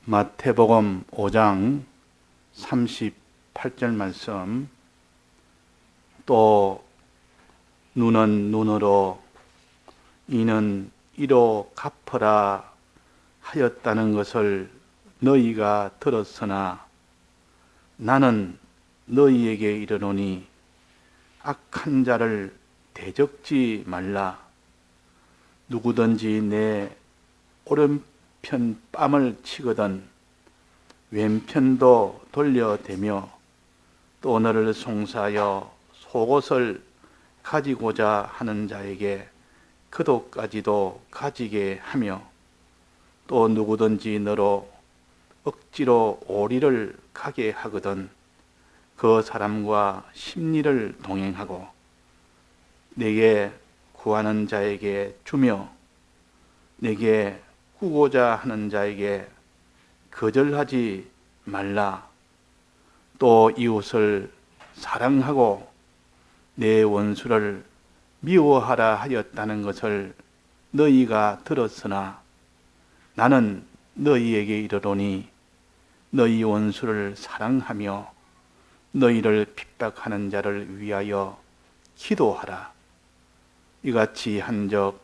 마태복음 5장 38절 말씀. 또 눈은 눈으로 이는 이로 갚으라 하였다는 것을 너희가 들었으나 나는 너희에게 이르노니 악한 자를 대적지 말라. 누구든지 내 오른편 뺨을 치거든 왼편도 돌려대며 또 너를 송사하여 속옷을 가지고자 하는 자에게 그도까지도 가지게 하며 또 누구든지 너로 억지로 오리를 가게 하거든 그 사람과 십리를 동행하고 내게 구하는 자에게 주며 내게 구고자 하는 자에게 거절하지 말라. 또 이웃을 사랑하고 내 원수를 미워하라 하였다는 것을 너희가 들었으나 나는 너희에게 이르노니 너희 원수를 사랑하며 너희를 핍박하는 자를 위하여 기도하라. 이같이 한적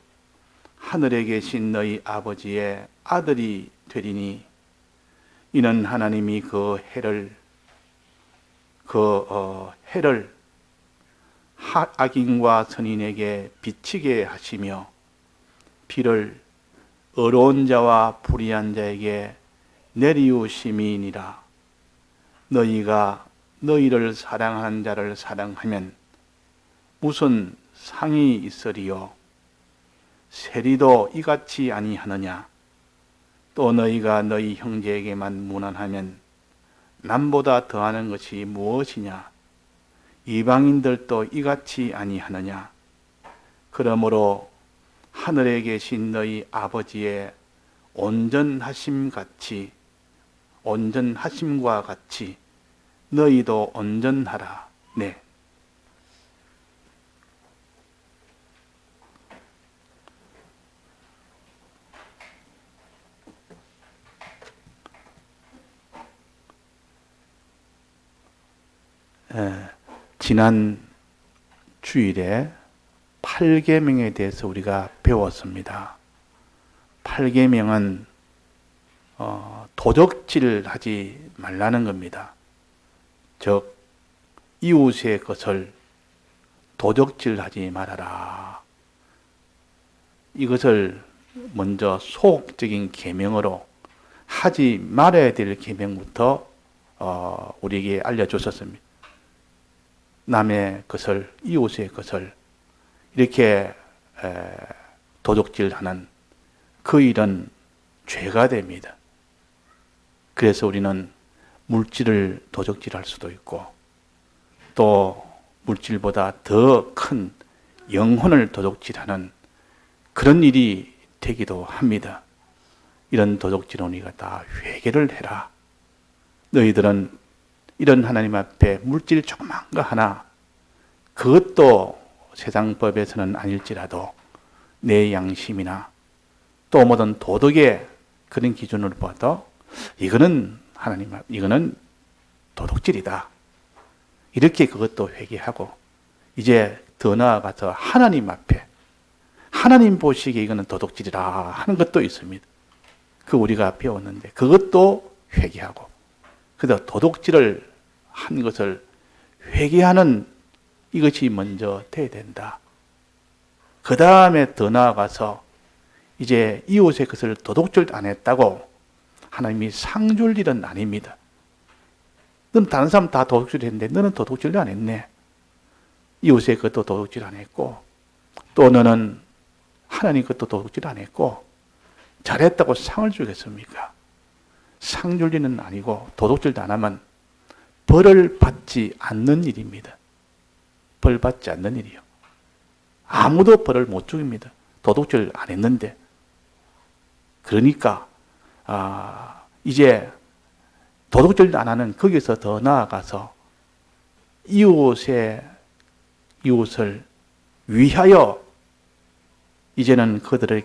하늘에 계신 너희 아버지의 아들이 되리니 이는 하나님이 그 해를 악인과 선인에게 비치게 하시며 비를 의로운 자와 불의한 자에게 내리우심이니라. 너희가 너희를 사랑하는 자를 사랑하면 무슨 상이 있으리요? 세리도 이같이 아니하느냐? 또 너희가 너희 형제에게만 무난하면 남보다 더하는 것이 무엇이냐? 이방인들도 이같이 아니하느냐? 그러므로 하늘에 계신 너희 아버지의 온전하심과 같이 너희도 온전하라. 네. 지난 주일에 8계명에 대해서 우리가 배웠습니다. 8계명은 도적질하지 말라는 겁니다. 즉 이웃의 것을 도적질하지 말아라. 이것을 먼저 소극적인 계명으로 하지 말아야 될 계명부터 우리에게 알려주셨습니다. 남의 것을, 이웃의 것을 이렇게 도적질하는 그 일은 죄가 됩니다. 그래서 우리는 물질을 도적질할 수도 있고 또 물질보다 더 큰 영혼을 도적질하는 그런 일이 되기도 합니다. 이런 도적질은 우리가 다 회개를 해라. 너희들은 이런 하나님 앞에 물질 조그만 거 하나, 그것도 세상 법에서는 아닐지라도 내 양심이나 또 모든 도덕의 그런 기준으로 봐도 이거는 이거는 도둑질이다. 이렇게 그것도 회개하고 이제 더 나아가서 하나님 앞에 하나님 보시기에 이거는 도둑질이라 하는 것도 있습니다. 그 우리가 배웠는데 그것도 회개하고 그래서 도둑질을 한 것을 회개하는 이것이 먼저 돼야 된다. 그 다음에 더 나아가서 이제 이웃의 것을 도둑질 안 했다고 하나님이 상 줄 일은 아닙니다. 너는 다른 사람 다 도둑질 했는데 너는 도둑질 안 했네. 이웃의 것도 도둑질 안 했고 또 너는 하나님 것도 도둑질 안 했고 잘했다고 상을 주겠습니까? 상 줄 일은 아니고 도둑질도 안 하면 벌을 받지 않는 일입니다. 벌 받지 않는 일이요. 아무도 벌을 못 줍니다. 도둑질 안 했는데. 그러니까 이제 도둑질도 안 하는 거기서 더 나아가서 이웃을 위하여 이제는 그들을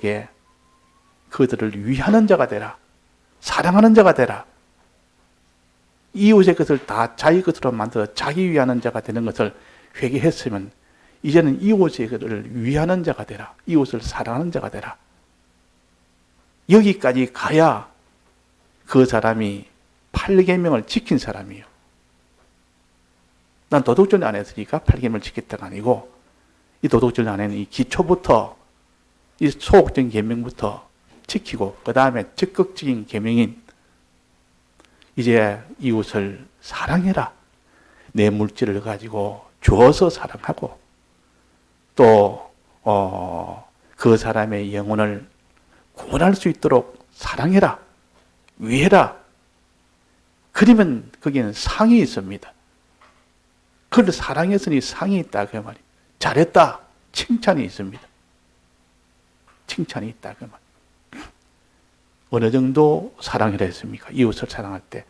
위하는 자가 되라. 사랑하는 자가 되라. 이웃의 것을 다 자기 것으로 만들어 자기 위하는 자가 되는 것을 회개했으면 이제는 이웃의 것을 위하는 자가 되라. 이웃을 사랑하는 자가 되라. 여기까지 가야 그 사람이 8계명을 지킨 사람이에요. 난 도덕질 안 했으니까 8계명을 지켰다가 아니고 이 도덕질 안에는 이 기초부터 이 소극적인 계명부터 지키고 그 다음에 적극적인 계명인 이제 이웃을 사랑해라. 내 물질을 가지고 주어서 사랑하고 또 그 사람의 영혼을 구원할 수 있도록 사랑해라. 위해라. 그러면 거기는 상이 있습니다. 그걸 사랑했으니 상이 있다 그 말이에요. 잘했다. 칭찬이 있습니다. 칭찬이 있다 그 말이에요. 어느 정도 사랑해라 했습니까? 이웃을 사랑할 때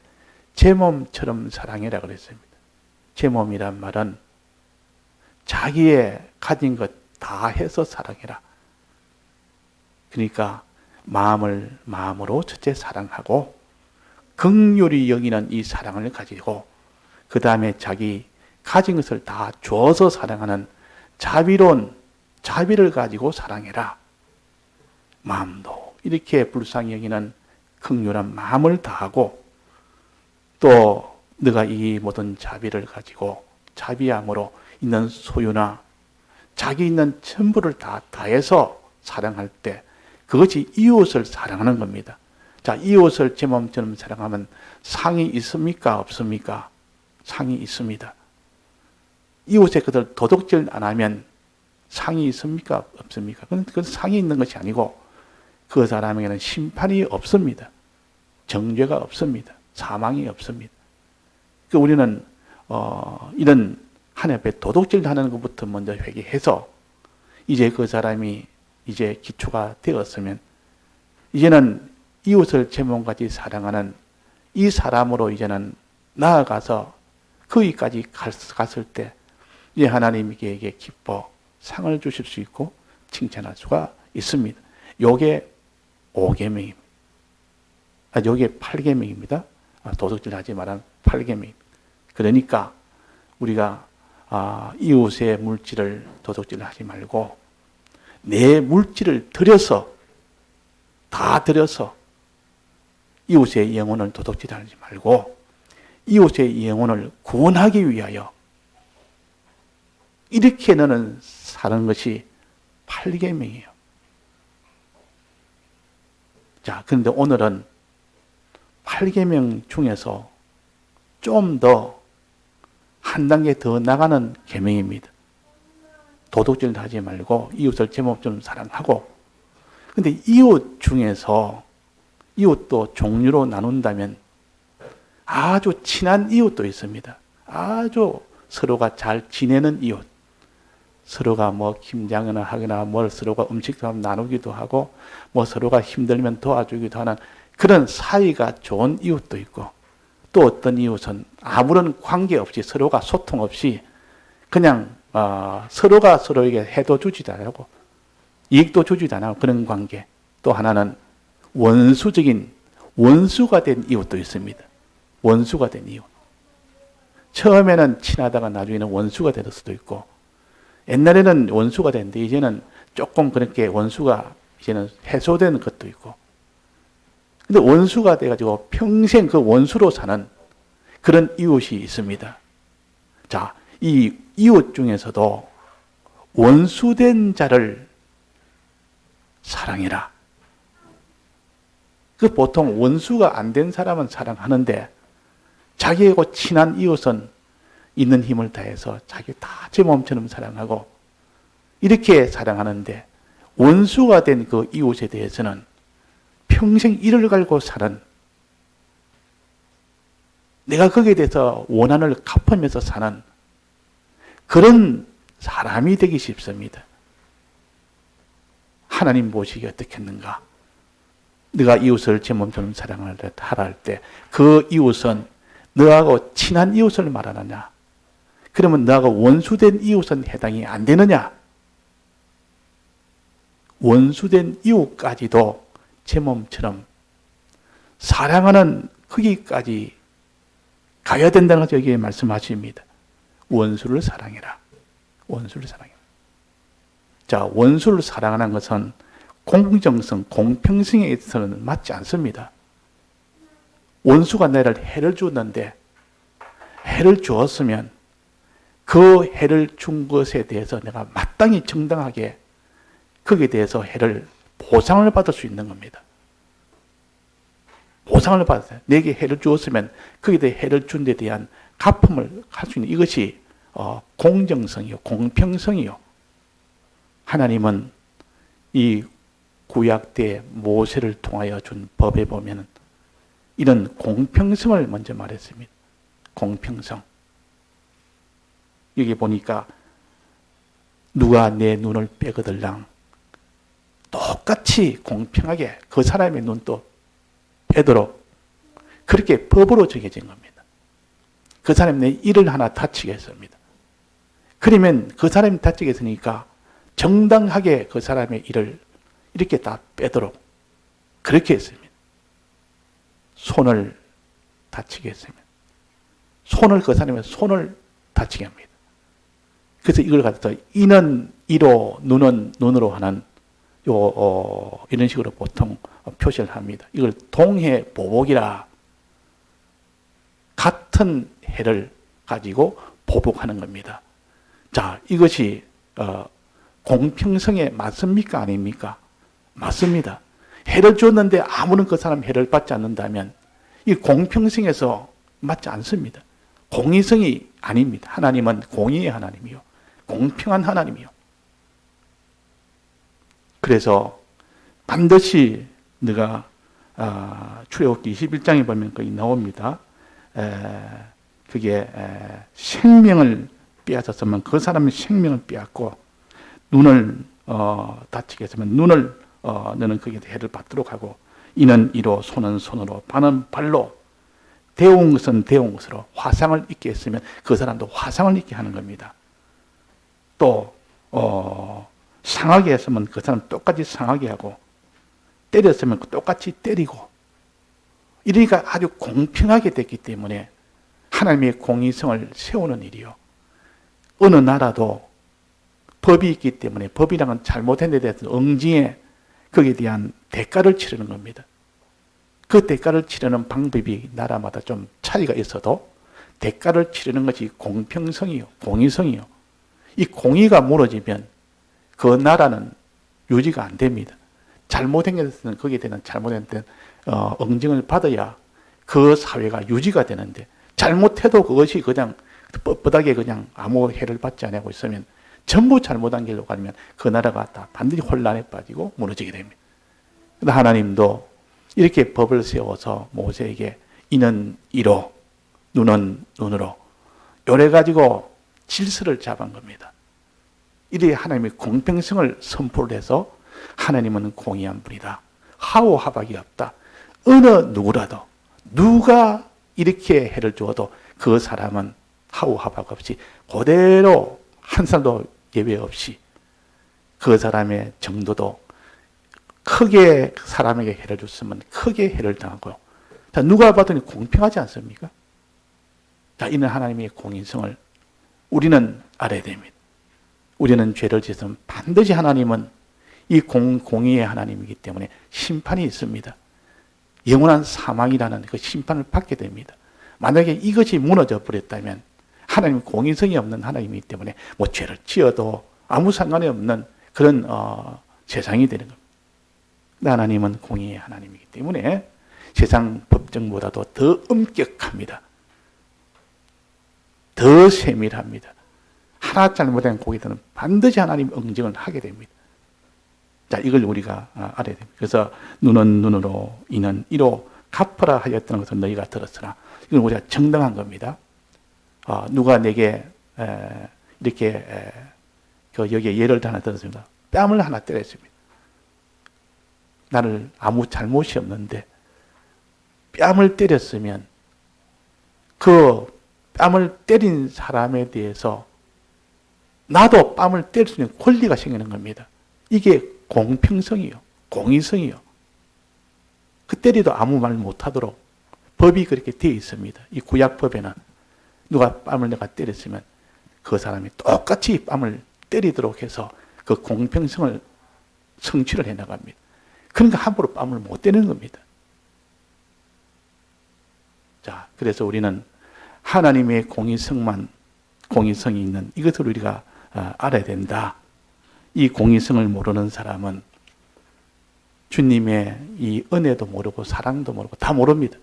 제 몸처럼 사랑해라 그랬습니다. 제 몸이란 말은 자기의 가진 것 다 해서 사랑해라. 그러니까 마음으로 첫째 사랑하고 긍휼히 여기는 이 사랑을 가지고 그 다음에 자기 가진 것을 다 줘서 사랑하는 자비로운 자비를 가지고 사랑해라. 마음도 이렇게 불쌍히 여기는 긍휼한 마음을 다하고 또 네가 이 모든 자비를 가지고 자비함으로 있는 소유나 자기 있는 전부를 다 다해서 사랑할 때 그것이 이웃을 사랑하는 겁니다. 자, 이웃을 제 몸처럼 사랑하면 상이 있습니까? 없습니까? 상이 있습니다. 이웃의 것을 도둑질 안 하면 상이 있습니까? 없습니까? 그건 상이 있는 것이 아니고 그 사람에게는 심판이 없습니다. 정죄가 없습니다. 사망이 없습니다. 그러니까 우리는 이런 하나님 앞에 도둑질 하는 것부터 먼저 회개해서 이제 그 사람이 이제 기초가 되었으면 이제는 이웃을 제 몸같이 사랑하는 이 사람으로 이제는 나아가서 거기까지 갔을 때 이제 하나님께 기뻐 상을 주실 수 있고 칭찬할 수가 있습니다. 요게 5계명입니다. 요게 8계명입니다. 도둑질 하지 말라는 8계명입니다. 그러니까 우리가 이웃의 물질을 도둑질 하지 말고 내 물질을 다 들여서 이웃의 영혼을 도둑질하지 말고 이웃의 영혼을 구원하기 위하여 이렇게 너는 사는 것이 8계명이에요. 자, 그런데 오늘은 8계명 중에서 좀 더 한 단계 더 나가는 계명입니다. 도둑질 하지 말고 이웃을 제 몸처럼 사랑하고 근데 이웃 중에서 이웃도 종류로 나눈다면 아주 친한 이웃도 있습니다. 아주 서로가 잘 지내는 이웃. 서로가 뭐 김장을 하거나 뭘 서로가 음식도 나누기도 하고 뭐 서로가 힘들면 도와주기도 하는 그런 사이가 좋은 이웃도 있고 또 어떤 이웃은 아무런 관계 없이 서로가 소통 없이 그냥 서로가 서로에게 해도 주지도 않고 이익도 주지도 않고 그런 관계. 또 하나는 원수적인 원수가 된 이웃도 있습니다. 원수가 된 이웃. 처음에는 친하다가 나중에는 원수가 될 수도 있고 옛날에는 원수가 됐는데 이제는 조금 그렇게 원수가 이제는 해소된 것도 있고 근데 원수가 돼가지고 평생 그 원수로 사는 그런 이웃이 있습니다. 자, 이 이웃 중에서도 원수된 자를 사랑해라. 그 보통 원수가 안 된 사람은 사랑하는데 자기하고 친한 이웃은 있는 힘을 다해서 자기 다 제 몸처럼 사랑하고 이렇게 사랑하는데 원수가 된 그 이웃에 대해서는 평생 이를 갈고 사는 내가 거기에 대해서 원한을 갚으면서 사는 그런 사람이 되기 쉽습니다. 하나님 보시기에 어떻겠는가? 네가 이웃을 제 몸처럼 사랑하라 할 때 그 이웃은 너하고 친한 이웃을 말하느냐? 그러면 너하고 원수된 이웃은 해당이 안 되느냐? 원수된 이웃까지도 제 몸처럼 사랑하는 거기까지 가야 된다는 것을 여기에 말씀하십니다. 원수를 사랑해라. 원수를 사랑해라. 자, 원수를 사랑하는 것은 공정성, 공평성에 있어서는 맞지 않습니다. 원수가 나를 해를 주었는데 해를 주었으면 그 해를 준 것에 대해서 내가 마땅히 정당하게 거기에 대해서 해를 보상을 받을 수 있는 겁니다. 보상을 받았어요. 내게 해를 주었으면 거기에 대해 해를 준 데 대한 갚음을 할 수 있는 이것이 공정성이요, 공평성이요. 하나님은 이 구약 때 모세를 통하여 준 법에 보면 이런 공평성을 먼저 말했습니다. 공평성. 여기 보니까 누가 내 눈을 빼거들랑 똑같이 공평하게 그 사람의 눈도 빼도록 그렇게 법으로 정해진 겁니다. 그 사람이 내 일을 하나 다치게 했습니다. 그러면 그 사람이 다치게 했으니까 정당하게 그 사람의 일을 이렇게 다 빼도록 그렇게 했습니다. 손을 다치게 했으면 손을 그 사람의 손을 다치게 합니다. 그래서 이걸 갖다 이는 이로 눈은 눈으로 하는 이런 식으로 보통 표시를 합니다. 이걸 동해 보복이라 같은 해를 가지고 보복하는 겁니다. 자, 이것이 공평성에 맞습니까? 아닙니까? 맞습니다. 해를 줬는데 아무런 그 사람 해를 받지 않는다면 이 공평성에서 맞지 않습니다. 공의성이 아닙니다. 하나님은 공의의 하나님이요. 공평한 하나님이요. 그래서 반드시 네가 출애굽기 21장에 보면 거기 나옵니다. 그게 생명을 빼앗았으면 그 사람의 생명을 빼앗고 눈을 다치게 했으면 눈을 너는 거기에 해를 받도록 하고 이는 이로 손은 손으로 발은 발로 대웅 것은 대웅 것으로 화상을 입게 했으면 그 사람도 화상을 입게 하는 겁니다. 또 상하게 했으면 그 사람 똑같이 상하게 하고 때렸으면 똑같이 때리고 이러니까 아주 공평하게 됐기 때문에 하나님의 공의성을 세우는 일이요. 어느 나라도 법이 있기 때문에 법이랑은 잘못한 데 대해서 응징에 거기에 대한 대가를 치르는 겁니다. 그 대가를 치르는 방법이 나라마다 좀 차이가 있어도 대가를 치르는 것이 공평성이요, 공의성이요. 이 공의가 무너지면 그 나라는 유지가 안 됩니다. 잘못한 것은 거기에 대한 잘못한 응징을 받아야 그 사회가 유지가 되는데 잘못해도 그것이 그냥 뻣뻣하게 그냥 아무 해를 받지 않고 있으면 전부 잘못한 길로 가면 그 나라가 다 반드시 혼란에 빠지고 무너지게 됩니다. 하나님도 이렇게 법을 세워서 모세에게 이는 이로 눈은 눈으로 요래 가지고 질서를 잡은 겁니다. 이래 하나님의 공평성을 선포를 해서 하나님은 공의한 분이다. 하오하박이 없다. 어느 누구라도 누가 이렇게 해를 주어도 그 사람은 하오하박 없이 그대로 한 살도 예외 없이 그 사람의 정도도 크게 사람에게 해를 줬으면 크게 해를 당하고 자, 누가 봐도 공평하지 않습니까? 자, 이는 하나님의 공의성을 우리는 알아야 됩니다. 우리는 죄를 지으면 반드시 하나님은 이 공의의 하나님이기 때문에 심판이 있습니다. 영원한 사망이라는 그 심판을 받게 됩니다. 만약에 이것이 무너져 버렸다면 하나님 공의성이 없는 하나님이기 때문에 뭐 죄를 지어도 아무 상관이 없는 그런 세상이 되는 겁니다. 하나님은 공의의 하나님이기 때문에 세상 법정보다도 더 엄격합니다. 더 세밀합니다. 하나 잘못된 고기들은 반드시 하나님 응징을 하게 됩니다. 자, 이걸 우리가 알아야 됩니다. 그래서 눈은 눈으로 이는 이로 갚으라 하였던 것을 너희가 들었으나 이건 우리가 정당한 겁니다. 누가 내게 이렇게 여기에 예를 하나 들었습니다. 뺨을 하나 때렸습니다. 나를 아무 잘못이 없는데 뺨을 때렸으면 그 뺨을 때린 사람에 대해서 나도 뺨을 때릴 수 있는 권리가 생기는 겁니다. 이게 공평성이요, 공의성이요. 그 때리도 아무 말 못하도록 법이 그렇게 되어 있습니다. 이 구약법에는 누가 뺨을 내가 때렸으면 그 사람이 똑같이 뺨을 때리도록 해서 그 공평성을 성취를 해나갑니다. 그러니까 함부로 뺨을 못 때리는 겁니다. 자, 그래서 우리는 하나님의 공의성이 있는 이것을 우리가 알아야 된다. 이 공의성을 모르는 사람은 주님의 이 은혜도 모르고 사랑도 모르고 다 모릅니다.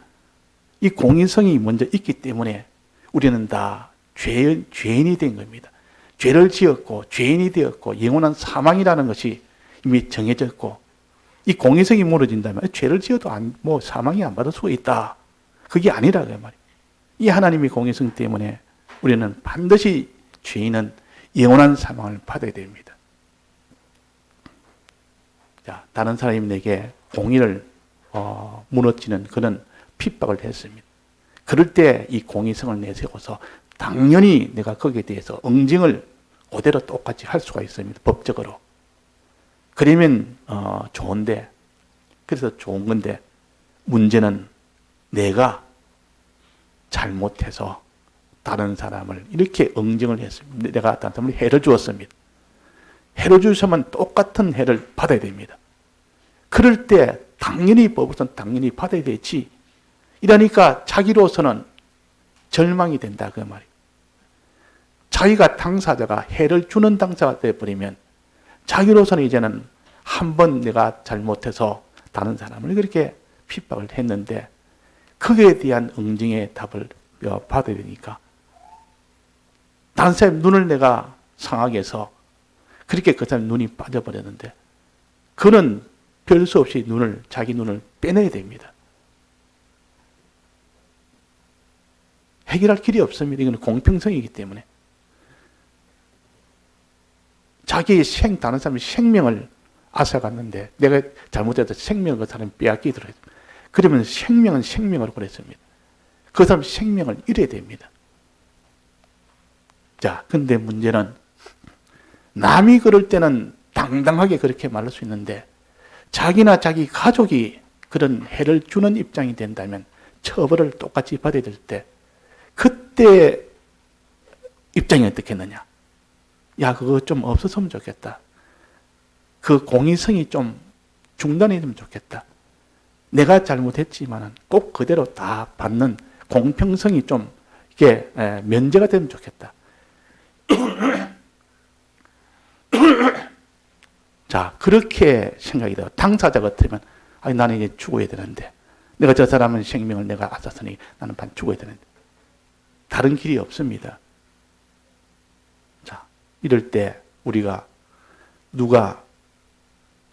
이 공의성이 먼저 있기 때문에 우리는 다 죄인이 된 겁니다. 죄를 지었고 죄인이 되었고 영원한 사망이라는 것이 이미 정해졌고 이 공의성이 무너진다면 죄를 지어도 사망이 안 받을 수가 있다. 그게 아니라 그 말이에요. 이 하나님의 공의성 때문에 우리는 반드시 죄인은 영원한 사망을 받아야 됩니다. 자, 다른 사람이 내게 공의를 무너뜨리는 그런 핍박을 했습니다. 그럴 때 이 공의성을 내세워서 당연히 내가 거기에 대해서 응징을 그대로 똑같이 할 수가 있습니다. 법적으로. 그러면 좋은데, 그래서 좋은 건데 문제는 내가 잘못해서 다른 사람을 이렇게 응징을 했습니다. 내가 다른 사람을 해를 주었습니다. 해를 주시면 똑같은 해를 받아야 됩니다. 그럴 때 당연히 법으로서는 당연히 받아야 되지. 이러니까 자기로서는 절망이 된다 그 말이에요. 자기가 당사자가 해를 주는 당사가 되어버리면 자기로서는 이제는 한 번 내가 잘못해서 다른 사람을 그렇게 핍박을 했는데 거기에 대한 응징의 답을 받아야 되니까 다른 사람 눈을 내가 상하게 해서 그렇게 그 사람 눈이 빠져버렸는데 그는 별 수 없이 자기 눈을 빼내야 됩니다. 해결할 길이 없습니다. 이건 공평성이기 때문에. 다른 사람의 생명을 앗아갔는데 내가 잘못해서 생명을 그 사람이 빼앗기더라고요. 그러면 생명은 생명으로 그랬습니다. 그 사람 생명을 잃어야 됩니다. 자, 근데 문제는 남이 그럴 때는 당당하게 그렇게 말할 수 있는데 자기나 자기 가족이 그런 해를 주는 입장이 된다면 처벌을 똑같이 받아야 될 때 그때 입장이 어떻겠느냐. 야, 그거 좀 없었으면 좋겠다. 그 공의성이 좀 중단이 되면 좋겠다. 내가 잘못했지만은 꼭 그대로 다 받는 공평성이 좀 이게 면제가 되면 좋겠다. 자, 그렇게 생각이 돼요. 당사자 같으면 아니 나는 이제 죽어야 되는데 내가 저 사람은 생명을 내가 앗았으니 나는 반 죽어야 되는데 다른 길이 없습니다. 자, 이럴 때 우리가 누가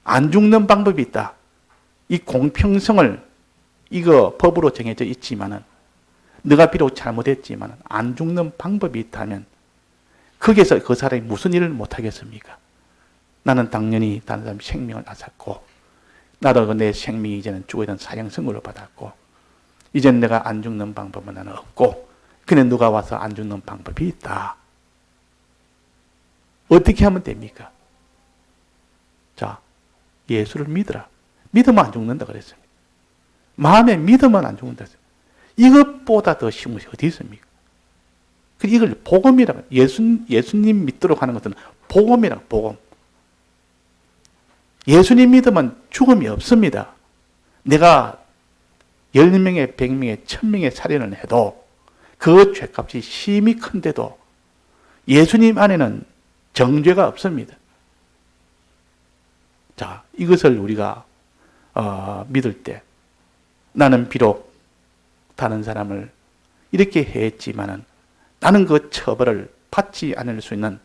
안 죽는 방법이 있다. 이 공평성을 이거 법으로 정해져 있지만은 네가 비록 잘못했지만 안 죽는 방법이 있다면 거기에서 그 사람이 무슨 일을 못하겠습니까? 나는 당연히 다른 사람 생명을 앗았고 나도 내 생명이 이제는 죽어야 되는 사형선고를 받았고 이제는 내가 안 죽는 방법은 나는 없고 그냥 누가 와서 안 죽는 방법이 있다. 어떻게 하면 됩니까? 자, 예수를 믿으라. 믿으면 안 죽는다 그랬습니다. 마음에 믿으면 안 죽는다 그랬습니다. 이것보다 더 쉬운 것이 어디 있습니까? 이걸 복음이라고, 예수님 믿도록 하는 것은 복음이라고, 복음. 예수님 믿으면 죽음이 없습니다. 내가 10명의, 100명의, 1000명의 살인을 해도 그 죄값이 심히 큰데도 예수님 안에는 정죄가 없습니다. 자, 이것을 우리가 믿을 때 나는 비록 다른 사람을 이렇게 했지만은 나는 그 처벌을 받지 않을 수 있는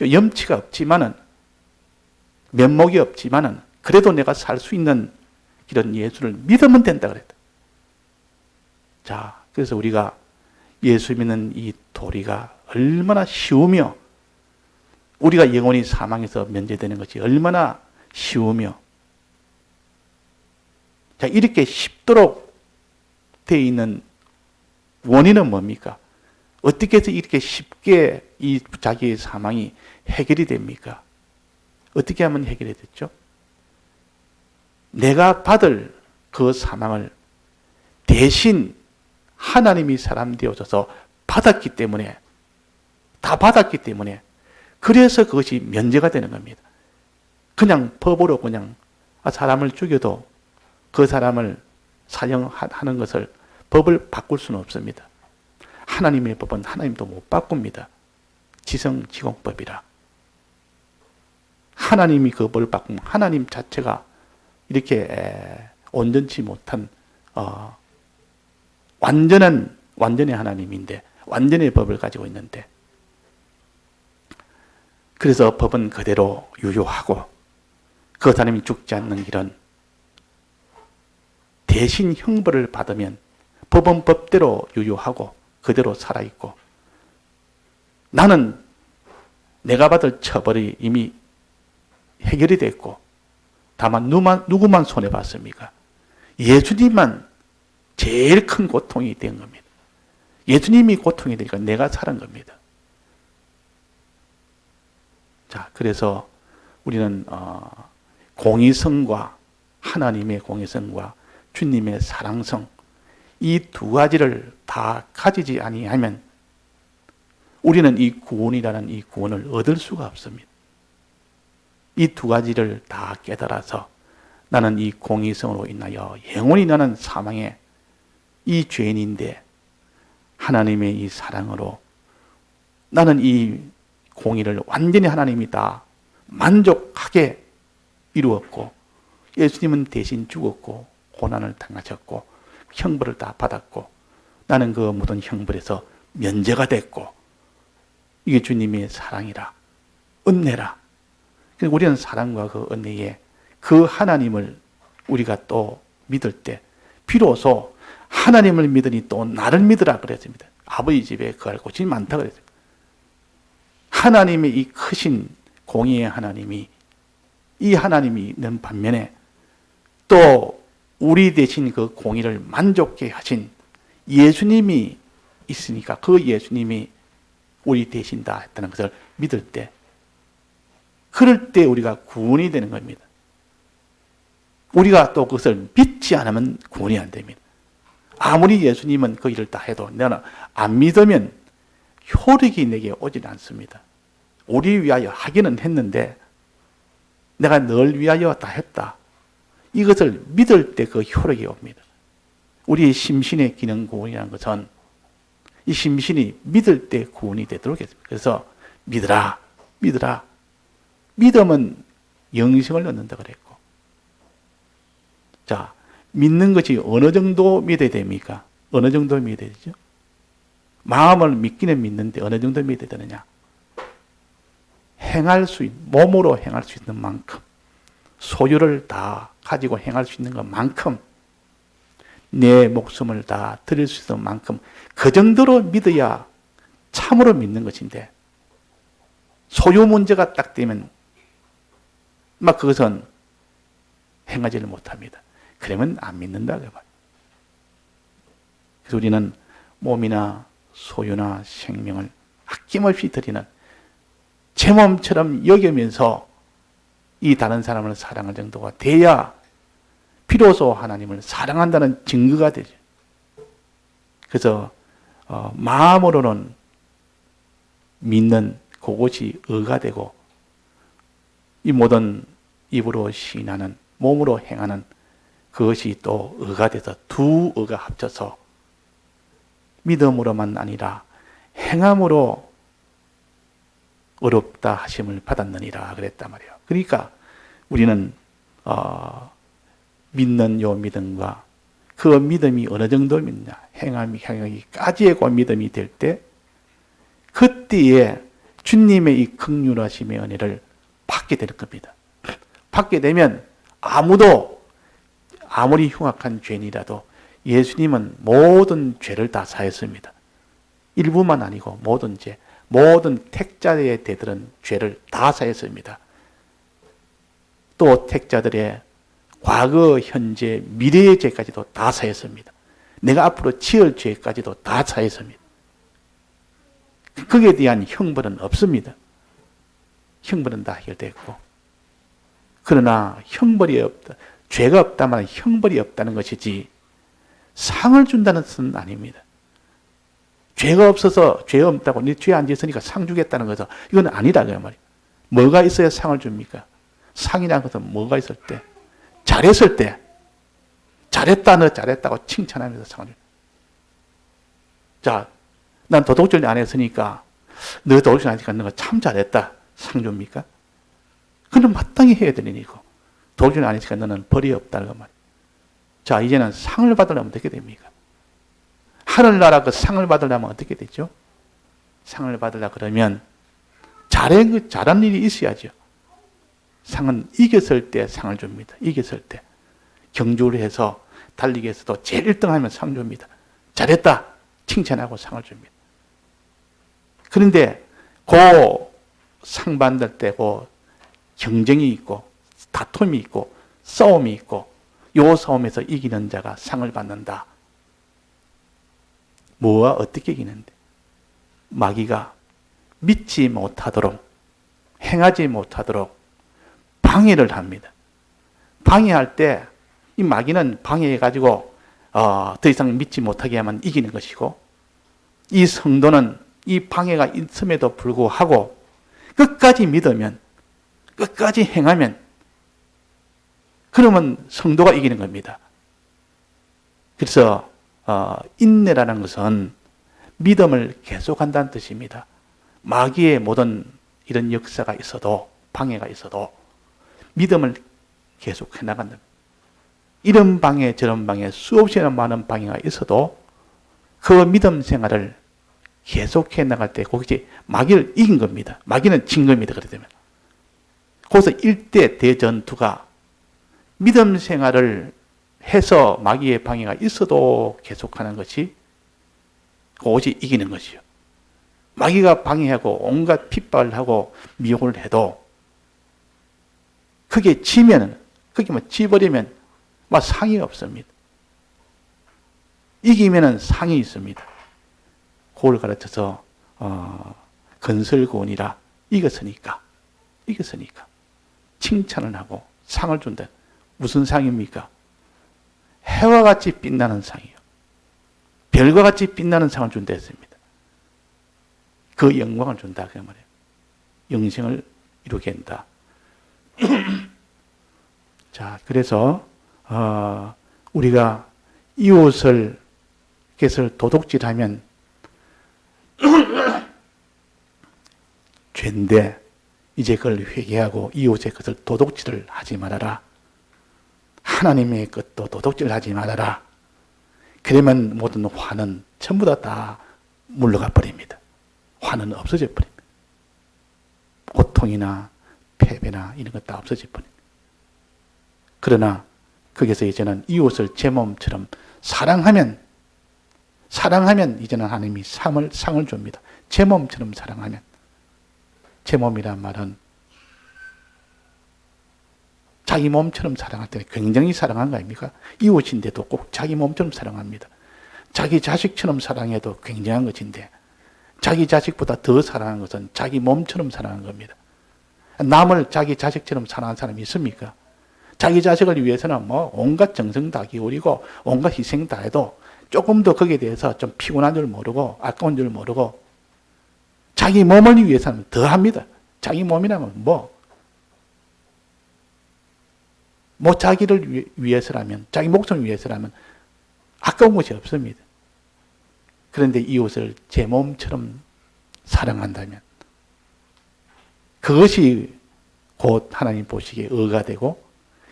염치가 없지만은 면목이 없지만은 그래도 내가 살 수 있는 이런 예수를 믿으면 된다 그랬다. 자, 그래서 우리가 예수 믿는 이 도리가 얼마나 쉬우며 우리가 영원히 사망에서 면제되는 것이 얼마나 쉬우며 자, 이렇게 쉽도록 되어 있는 원인은 뭡니까? 어떻게 해서 이렇게 쉽게 이 자기의 사망이 해결이 됩니까? 어떻게 하면 해결이 됐죠? 내가 받을 그 사망을 대신 하나님이 사람 되어져서 받았기 때문에, 다 받았기 때문에, 그래서 그것이 면제가 되는 겁니다. 그냥 법으로 그냥 사람을 죽여도 그 사람을 사형하는 것을, 법을 바꿀 수는 없습니다. 하나님의 법은 하나님도 못 바꿉니다. 지성지공법이라. 하나님이 그 법을 바꾸면 하나님 자체가 이렇게 온전치 못한 완전의 하나님인데, 완전의 법을 가지고 있는데, 그래서 법은 그대로 유효하고, 그 사람이 죽지 않는 길은 대신 형벌을 받으면 법은 법대로 유효하고 그대로 살아있고, 나는 내가 받을 처벌이 이미 해결이 됐고, 다만 누구만 손해봤습니까? 예수님만 제일 큰 고통이 된 겁니다. 예수님이 고통이 되니까 내가 살은 겁니다. 자, 그래서 우리는 공의성과 하나님의 공의성과 주님의 사랑성, 이 두 가지를 다 가지지 아니하면 우리는 이 구원이라는 이 구원을 얻을 수가 없습니다. 이 두 가지를 다 깨달아서 나는 이 공의성으로 인하여 영원히 나는 사망의 이 죄인인데, 하나님의 이 사랑으로 나는 이 공의를 완전히 하나님이 다 만족하게 이루었고, 예수님은 대신 죽었고 고난을 당하셨고 형벌을 다 받았고, 나는 그 모든 형벌에서 면제가 됐고, 이게 주님의 사랑이라, 은혜라. 우리는 사랑과 그 은혜에 그 하나님을 우리가 또 믿을 때 비로소 하나님을 믿으니 또 나를 믿으라 그랬습니다. 아버지 집에 거할 곳이 많다 그랬습니다. 하나님의 이 크신 공의의 하나님이, 이 하나님이 있는 반면에 또 우리 대신 그 공의를 만족케 하신 예수님이 있으니까 그 예수님이 우리 대신 다 했다는 것을 믿을 때, 그럴 때 우리가 구원이 되는 겁니다. 우리가 또 그것을 믿지 않으면 구원이 안 됩니다. 아무리 예수님은 그 일을 다 해도 나는 안 믿으면 효력이 내게 오질 않습니다. 우리 위하여 하기는 했는데 내가 널 위하여 다 했다, 이것을 믿을 때 그 효력이 옵니다. 우리의 심신의 기능 구원이라는 것은 이 심신이 믿을 때 구원이 되도록 했습니다. 그래서 믿으라, 믿으라. 믿음은 영생을 얻는다 그랬고, 자, 믿는 것이 어느 정도 믿어야 됩니까? 어느 정도 믿어야 되죠? 마음을 믿기는 믿는데 어느 정도 믿어야 되느냐? 몸으로 행할 수 있는 만큼, 소유를 다 가지고 행할 수 있는 것만큼, 내 목숨을 다 드릴 수 있는 만큼, 그 정도로 믿어야 참으로 믿는 것인데, 소유 문제가 딱 되면 막 그것은 행하지를 못합니다. 그러면 안 믿는다. 그래서 우리는 몸이나 소유나 생명을 아낌없이 드리는, 제 몸처럼 여기면서 이 다른 사람을 사랑할 정도가 돼야 비로소 하나님을 사랑한다는 증거가 되죠. 그래서 마음으로는 믿는 그것이 의가 되고, 이 모든 입으로 시인하는, 몸으로 행하는 그것이 또 의가 돼서 두 의가 합쳐서 믿음으로만 아니라 행함으로 어렵다 하심을 받았느니라 그랬단 말이에요. 그러니까 우리는 믿는 요 믿음과 그 믿음이 어느 정도 믿냐, 행하기까지의 그 믿음이 될 때, 그때에 주님의 이 긍휼하심의 은혜를 받게 되는 겁니다. 받게 되면 아무리 흉악한 죄인이라도 예수님은 모든 죄를 다 사했습니다. 일부만 아니고 모든 죄, 모든 택자의 대들은 죄를 다 사했습니다. 또 택자들의 과거, 현재, 미래의 죄까지도 다 사했습니다. 내가 앞으로 지을 죄까지도 다 사했습니다. 거기에 대한 형벌은 없습니다. 형벌은 다 해결됐고, 그러나 형벌이 없다, 죄가 없다면 형벌이 없다는 것이지 상을 준다는 뜻은 아닙니다. 죄가 없어서 죄 없다고 네 죄 안 지었으니까 상 주겠다는 것은 이건 아니다 그 말이에요. 뭐가 있어야 상을 줍니까? 상이라는 것은 뭐가 있을 때, 잘했을 때, 잘했다 너 잘했다고 칭찬하면서 상을 줍니다. 자, 난 도덕질 안 했으니까 너 도덕질 안 했으니까 너가 참 잘했다 상 줍니까? 그는 마땅히 해야 되는 일이고 도덕질 안 했으니까 너는 벌이 없다는 말. 자, 이제는 상을 받으려면 어떻게 됩니까? 하늘나라 그 상을 받으려면 어떻게 되죠? 상을 받으려 그러면 잘한 일이 있어야죠. 상은 이겼을 때 상을 줍니다. 이겼을 때. 경주를 해서 달리기에서도 제일 1등 하면 상 줍니다. 잘했다. 칭찬하고 상을 줍니다. 그런데 그 상 받을 때 그 경쟁이 있고 다툼이 있고 싸움이 있고 요 싸움에서 이기는 자가 상을 받는다. 뭐와 어떻게 이기는데? 마귀가 믿지 못하도록 행하지 못하도록 방해를 합니다. 방해할 때 이 마귀는 방해해가지고 더 이상 믿지 못하게 하면 이기는 것이고 이 성도는 이 방해가 있음에도 불구하고 끝까지 믿으면 끝까지 행하면 그러면 성도가 이기는 겁니다. 그래서 인내라는 것은 믿음을 계속한다는 뜻입니다. 마귀의 모든 이런 역사가 있어도 방해가 있어도 믿음을 계속해 나간다. 이런 방해 저런 방해 수없이 많은 방해가 있어도 그 믿음 생활을 계속해 나갈 때 거기서 마귀를 이긴 겁니다. 마귀는 진 겁니다. 그렇게 되면. 거기서 일대 대전투가 믿음 생활을 해서 마귀의 방해가 있어도 계속하는 것이 그것이 이기는 것이요. 마귀가 방해하고 온갖 핍박을 하고 미혹을 해도 그게 지면은 그게 지버리면 상이 없습니다. 이기면은 상이 있습니다. 그걸 가르쳐서 건설고원이라 이겼으니까 칭찬을 하고 상을 준다. 무슨 상입니까? 해와 같이 빛나는 상이요. 별과 같이 빛나는 상을 준다 했습니다. 그 영광을 준다 그 말이에요. 영생을 이루게 한다. 자, 그래서 우리가 이웃을 도둑질하면 죄인데 이제 그걸 회개하고 이웃의 것을 도둑질을 하지 말아라. 하나님의 것도 도둑질 하지 말아라. 그러면 모든 화는 전부 다 물러가 버립니다. 화는 없어져 버립니다. 고통이나 패배나 이런 것 다 없어져 버립니다. 그러나 거기서 이제는 이웃을 제 몸처럼 사랑하면 이제는 하나님이 상을 줍니다. 제 몸처럼 사랑하면. 제 몸이란 말은 자기 몸처럼 사랑할 때는 굉장히 사랑한 거 아닙니까? 이웃인데도 꼭 자기 몸처럼 사랑합니다. 자기 자식처럼 사랑해도 굉장한 것인데 자기 자식보다 더 사랑하는 것은 자기 몸처럼 사랑하는 겁니다. 남을 자기 자식처럼 사랑하는 사람이 있습니까? 자기 자식을 위해서는 온갖 정성 다 기울이고 온갖 희생 다 해도 조금 더 거기에 대해서 좀 피곤한 줄 모르고 아까운 줄 모르고 자기 몸을 위해서는 더 합니다. 자기 몸이라면 자기를 위해서라면 자기 목숨을 위해서라면 아까운 것이 없습니다. 그런데 이웃을 제 몸처럼 사랑한다면 그것이 곧 하나님 보시기에 의가 되고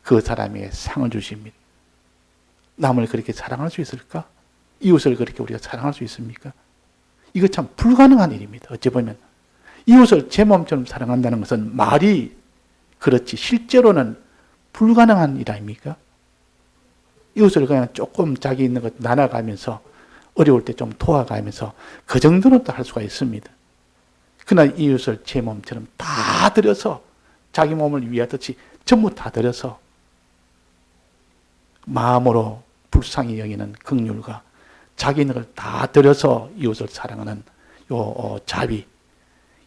그 사람에게 상을 주십니다. 남을 그렇게 사랑할 수 있을까? 이웃을 그렇게 우리가 사랑할 수 있습니까? 이거 참 불가능한 일입니다. 어찌 보면 이웃을 제 몸처럼 사랑한다는 것은 말이 그렇지 실제로는 불가능한 일 아닙니까? 이웃을 그냥 조금 자기 있는 것 나눠가면서 어려울 때 좀 도와가면서 그 정도는 또 할 수가 있습니다. 그러나 이웃을 제 몸처럼 다 들여서 자기 몸을 위하듯이 전부 다 들여서 마음으로 불쌍히 여기는 긍휼과 자기 있는 걸 다 들여서 이웃을 사랑하는 요 자비,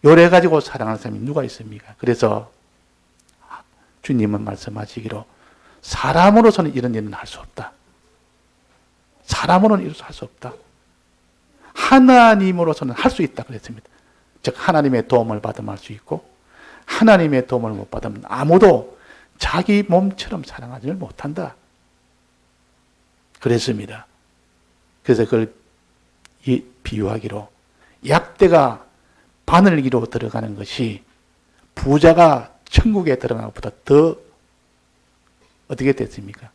요래 가지고 사랑하는 사람이 누가 있습니까? 그래서 주님은 말씀하시기로 사람으로서는 이런 일은 할 수 없다. 사람으로는 이럴 수 할 수 없다. 하나님으로서는 할 수 있다 그랬습니다. 즉 하나님의 도움을 받으면 할 수 있고 하나님의 도움을 못 받으면 아무도 자기 몸처럼 사랑하지를 못한다. 그랬습니다. 그래서 그걸 비유하기로 약대가 바늘기로 들어가는 것이 부자가 천국에 들어가는 것보다 더 어떻게 됐습니까?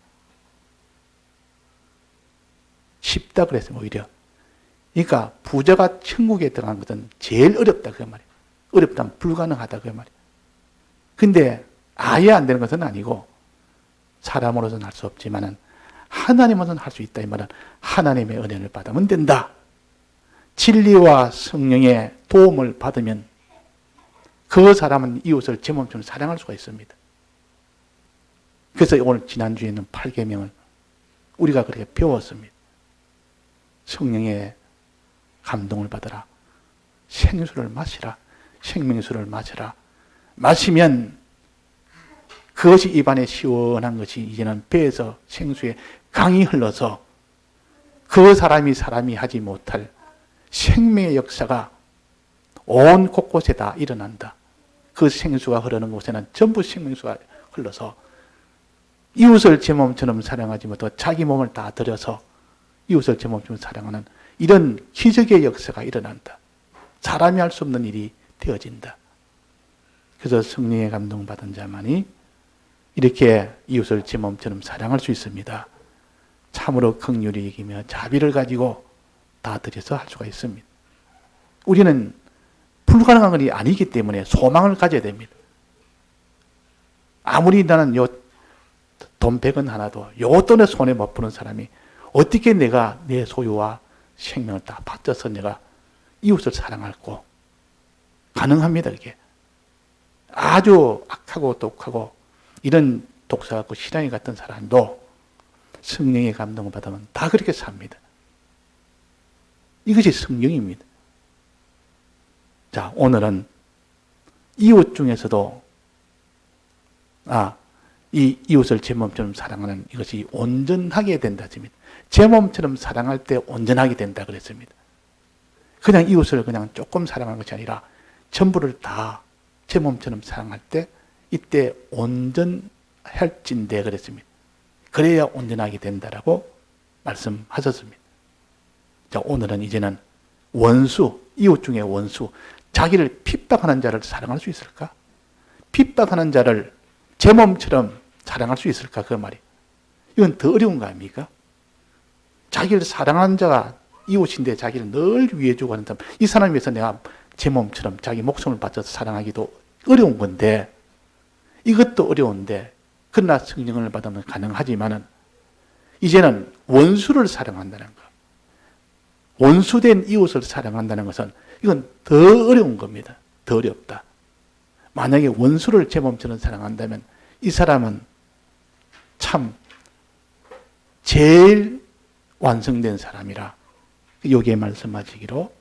쉽다 그랬어요, 오히려. 그러니까 부자가 천국에 들어가는 것은 제일 어렵다 그 말이에요. 어렵다면 불가능하다 그 말이에요. 근데 아예 안 되는 것은 아니고 사람으로서는 할 수 없지만은 하나님으로서는 할 수 있다 이 말은 하나님의 은혜를 받으면 된다. 진리와 성령의 도움을 받으면 그 사람은 이웃을 제 몸처럼 사랑할 수가 있습니다. 그래서 오늘 지난주에 있는 8계명을 우리가 그렇게 배웠습니다. 성령의 감동을 받으라. 생수를 마시라. 생명수를 마시라. 마시면 그것이 입안에 시원한 것이 이제는 배에서 생수에 강이 흘러서 그 사람이 하지 못할 생명의 역사가 온 곳곳에 다 일어난다. 그 생수가 흐르는 곳에는 전부 생명수가 흘러서 이웃을 제 몸처럼 사랑하지 못하고 자기 몸을 다 들여서 이웃을 제 몸처럼 사랑하는 이런 기적의 역사가 일어난다. 사람이 할 수 없는 일이 되어진다. 그래서 성령의 감동받은 자만이 이렇게 이웃을 제 몸처럼 사랑할 수 있습니다. 참으로 긍휼히 여기며 자비를 가지고 다 들여서 할 수가 있습니다. 우리는 불가능한 것이 아니기 때문에 소망을 가져야 됩니다. 아무리 나는 돈 100원 하나도 용돈에 손에 못 부는 사람이 어떻게 내가 내 소유와 생명을 다 바쳐서 내가 이웃을 사랑할고 가능합니다. 이게 아주 악하고 독하고 이런 독사 같고 실랑이 같은 사람도 성령의 감동을 받으면 다 그렇게 삽니다. 이것이 성령입니다. 자, 오늘은 이웃 중에서도 이 이웃을 제 몸처럼 사랑하는 이것이 온전하게 된다. 제 몸처럼 사랑할 때 온전하게 된다 그랬습니다. 그냥 이웃을 그냥 조금 사랑하는 것이 아니라 전부를 다 제 몸처럼 사랑할 때 이때 온전할진대 그랬습니다. 그래야 온전하게 된다라고 말씀하셨습니다. 자, 오늘은 이제는 원수, 이웃 중에 원수, 자기를 핍박하는 자를 사랑할 수 있을까? 핍박하는 자를 제 몸처럼 사랑할 수 있을까? 그 말이. 이건 더 어려운 거 아닙니까? 자기를 사랑하는 자가 이웃인데 자기를 늘 위해주고 하는 사람, 이 사람을 위해서 내가 제 몸처럼 자기 목숨을 바쳐서 사랑하기도 어려운 건데, 이것도 어려운데, 그러나 성령을 받으면 가능하지만은, 이제는 원수를 사랑한다는 것. 원수된 이웃을 사랑한다는 것은, 이건 더 어려운 겁니다. 더 어렵다. 만약에 원수를 제 몸처럼 사랑한다면, 이 사람은 참 제일 완성된 사람이라, 여기에 말씀하시기로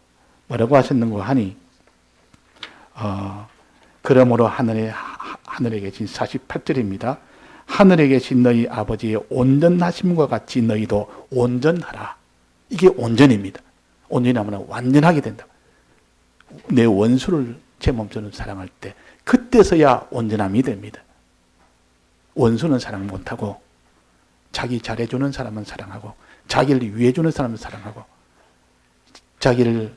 뭐라고 하셨는가 하니, 그러므로 하늘에 계신 48절입니다. 하늘에 계신 너희 아버지의 온전하심과 같이 너희도 온전하라. 이게 온전입니다. 온전하면 완전하게 된다. 내 원수를 제 몸처럼 사랑할 때 그때서야 온전함이 됩니다. 원수는 사랑 못하고 자기 잘해주는 사람은 사랑하고 자기를 위해주는 사람은 사랑하고 자기를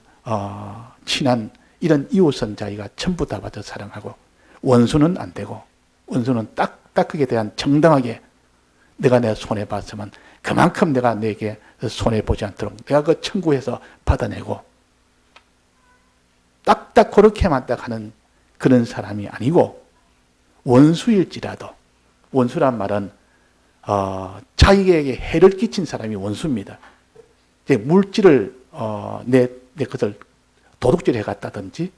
친한 이런 이웃은 자기가 전부 다 받아 사랑하고 원수는 안 되고 원수는 딱딱하게 대한 정당하게 내가 내 손해 봤으면 그만큼 내가 내게 손해 보지 않도록 내가 그 청구해서 받아내고 딱딱 그렇게만 딱 하는 그런 사람이 아니고 원수일지라도 원수란 말은 자기에게 해를 끼친 사람이 원수입니다. 물질을 내 것을 도둑질해 갔다든지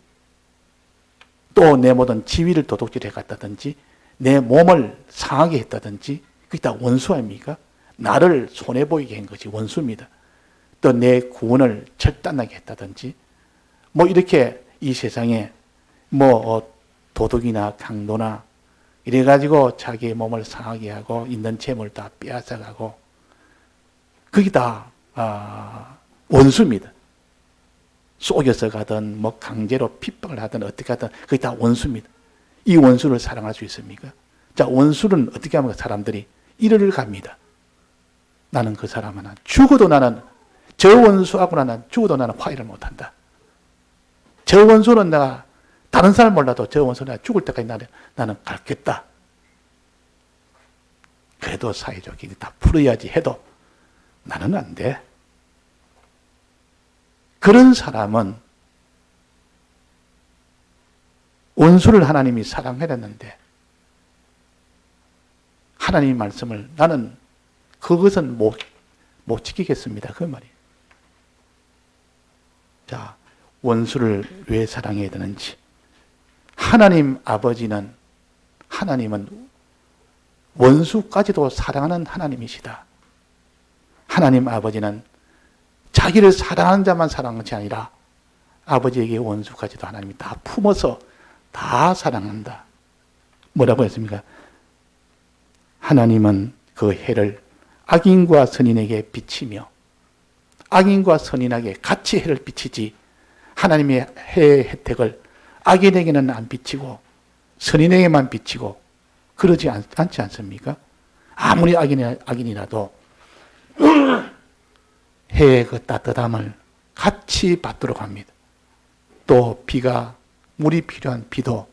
또 내 모든 지위를 도둑질해 갔다든지 내 몸을 상하게 했다든지 그게 다 원수 아닙니까? 나를 손해보이게 한 것이 원수입니다. 또 내 구원을 절단하게 했다든지 뭐 이렇게 이 세상에 뭐 도둑이나 강도나 이래가지고 자기의 몸을 상하게 하고 있는 재물 다 빼앗아가고 그게 다 원수입니다. 속여서 가든 뭐 강제로 핍박을 하든 어떻게 하든 그게 다 원수입니다. 이 원수를 사랑할 수 있습니까? 자, 원수는 어떻게 하면 사람들이 이를 갑니다. 나는 그 사람은 죽어도 나는 저 원수하고 나는 죽어도 나는 화해를 못한다. 저 원수는 내가 다른 사람 몰라도 저 원수는 내가 죽을 때까지 나는 갈겠다. 그래도 사회적인 다 풀어야지 해도 나는 안 돼. 그런 사람은 원수를 하나님이 사랑해냈는데 하나님의 말씀을 나는 그것은 못 지키겠습니다. 그 말이에요. 자, 원수를 왜 사랑해야 되는지. 하나님은 원수까지도 사랑하는 하나님이시다. 하나님 아버지는 자기를 사랑하는 자만 사랑하는 것이 아니라 아버지에게 원수까지도 하나님이 다 품어서 다 사랑한다. 뭐라고 했습니까? 하나님은 그 해를 악인과 선인에게 비치며 악인과 선인에게 같이 해를 비치지 하나님의 해의 혜택을 악인에게는 안 비치고 선인에게만 비치고 그러지 않지 않습니까? 아무리 악인이라도 해의 그 따뜻함을 같이 받도록 합니다. 또 물이 필요한 비도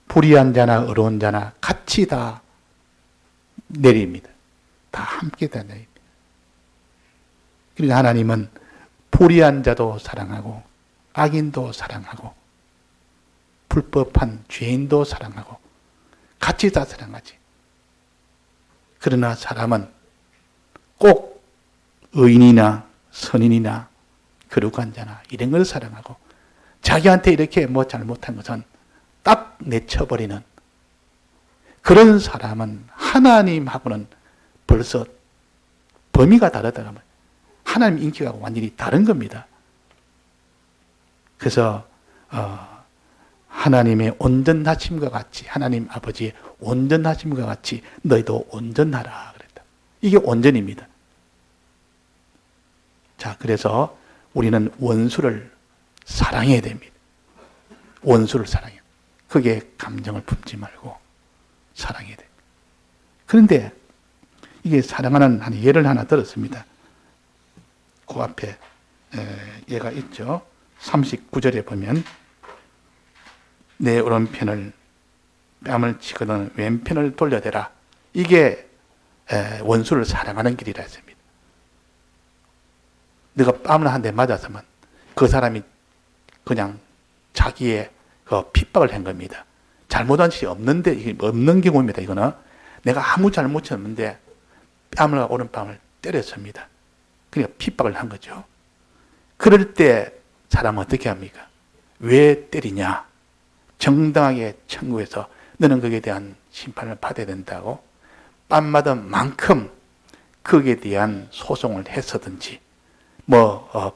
불의한 자나 의로운 자나 같이 다 내립니다. 다 함께 다 내립니다. 그러니까 하나님은 불의한 자도 사랑하고 악인도 사랑하고 불법한 죄인도 사랑하고 같이 다 사랑하지. 그러나 사람은 꼭 의인이나 선인이나 거룩한 자나 이런 걸 사랑하고 자기한테 이렇게 뭐 잘못한 것은 딱 내쳐버리는 그런 사람은 하나님하고는 벌써 범위가 다르다가 하나님 인기가 완전히 다른 겁니다. 그래서 하나님의 온전하심과 같이 하나님 아버지의 온전하심과 같이 너희도 온전하라 그랬다. 이게 온전입니다. 자, 그래서 우리는 원수를 사랑해야 됩니다. 원수를 사랑해요. 거기에 감정을 품지 말고 사랑해야 됩니다. 그런데 이게 사랑하는 한 예를 하나 들었습니다. 그 앞에 예가 있죠. 39절에 보면 내 오른편을 뺨을 치거든 왼편을 돌려대라. 이게 원수를 사랑하는 길이라 했습니다. 네가 뺨을 한 대 맞았으면 그 사람이 그냥 자기의 그 핍박을 한 겁니다. 잘못한 짓이 없는데 이게 없는 경우입니다. 이거는 내가 아무 잘못이 없는데 뺨을 오른뺨을 때렸습니다. 그러니까 핍박을 한 거죠. 그럴 때 사람은 어떻게 합니까? 왜 때리냐? 정당하게 청구해서 너는 거기에 대한 심판을 받아야 된다고 뺨 맞은 만큼 거기에 대한 소송을 했었든지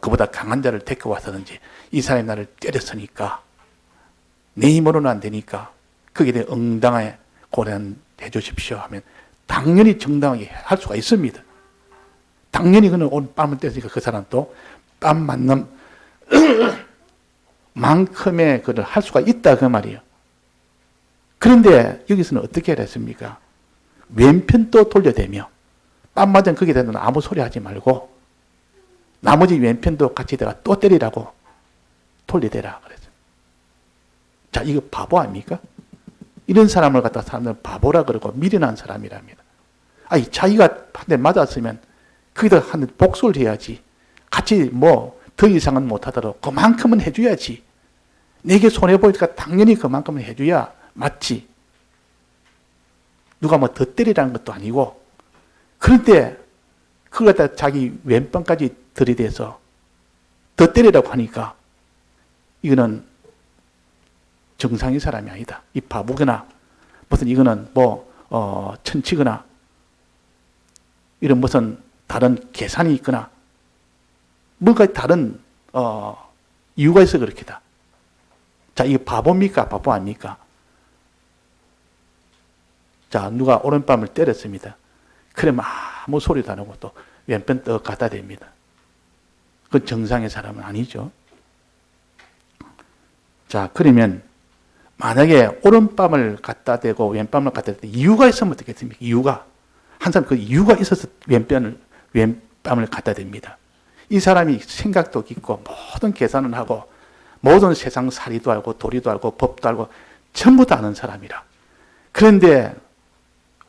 그보다 강한 자를 데리고 왔었든지 이 사람이 나를 때렸으니까 내 힘으로는 안 되니까 거기에 대해 응당하게 고난해 주십시오 하면 당연히 정당하게 할 수가 있습니다. 당연히 그는 오늘 뺨을 때리니까 그 사람도 뺨 맞는 만큼의 그를 할 수가 있다 그 말이에요. 그런데 여기서는 어떻게 했습니까? 왼편도 돌려대며 뺨 맞은 거기에 대해서는 아무 소리 하지 말고 나머지 왼편도 같이 내가 또 때리라고 돌려대라 그랬어요. 자, 이거 바보 아닙니까? 이런 사람을 갖다 사람들은 바보라 그러고 미련한 사람이랍니다. 아니, 자기가 한 대 맞았으면 거기다 한 대 복수를 해야지. 같이 더 이상은 못하더라도 그만큼은 해줘야지. 내게 손해보니까 당연히 그만큼은 해줘야 맞지. 누가 더 때리라는 것도 아니고. 그런데 그걸 갖다 자기 왼편까지 들이대서 더 때리라고 하니까 이거는 정상의 사람이 아니다. 이 바보거나 무슨 이거는 천치거나 이런 무슨 다른 계산이 있거나 뭔가 다른 이유가 있어 그렇게다. 자, 이게 바보입니까? 바보 아닙니까? 자, 누가 오른뺨을 때렸습니다. 그러면 아무 소리도 안 하고 또 왼편 떡 갖다 댑니다. 그건 정상의 사람은 아니죠. 자, 그러면 만약에 오른뺨을 갖다 대고 왼뺨을 갖다 댈 때 이유가 있으면 어떻겠습니까? 이유가. 한 사람 그 이유가 있어서 왼뺨을 갖다 댑니다. 이 사람이 생각도 깊고 모든 계산을 하고 모든 세상 사리도 알고 도리도 알고 법도 알고 전부 다 아는 사람이라. 그런데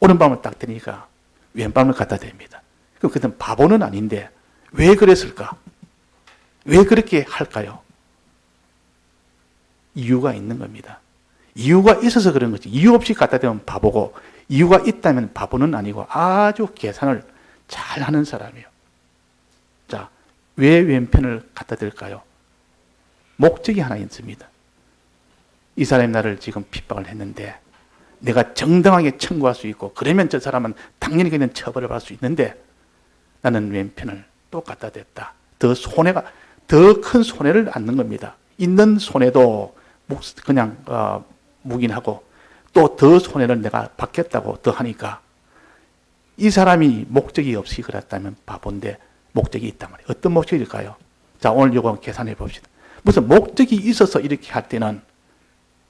오른밤을 딱 대니까 왼밤을 갖다 댑니다. 그럼 그때는 바보는 아닌데 왜 그랬을까? 왜 그렇게 할까요? 이유가 있는 겁니다. 이유가 있어서 그런 거지. 이유 없이 갖다 대면 바보고 이유가 있다면 바보는 아니고 아주 계산을 잘 하는 사람이에요. 자, 왜 왼편을 갖다 댈까요? 목적이 하나 있습니다. 이 사람이 나를 지금 핍박을 했는데 내가 정당하게 청구할 수 있고 그러면 저 사람은 당연히 그냥 처벌을 받을 수 있는데 나는 왼편을 또 갖다 댔다. 더 큰 손해를 안는 겁니다. 있는 손해도 그냥 묵인하고 또 더 손해를 내가 받겠다고 더 하니까 이 사람이 목적이 없이 그랬다면 바본데 목적이 있단 말이에요. 어떤 목적일까요? 자, 오늘 이거 계산해 봅시다. 무슨 목적이 있어서 이렇게 할 때는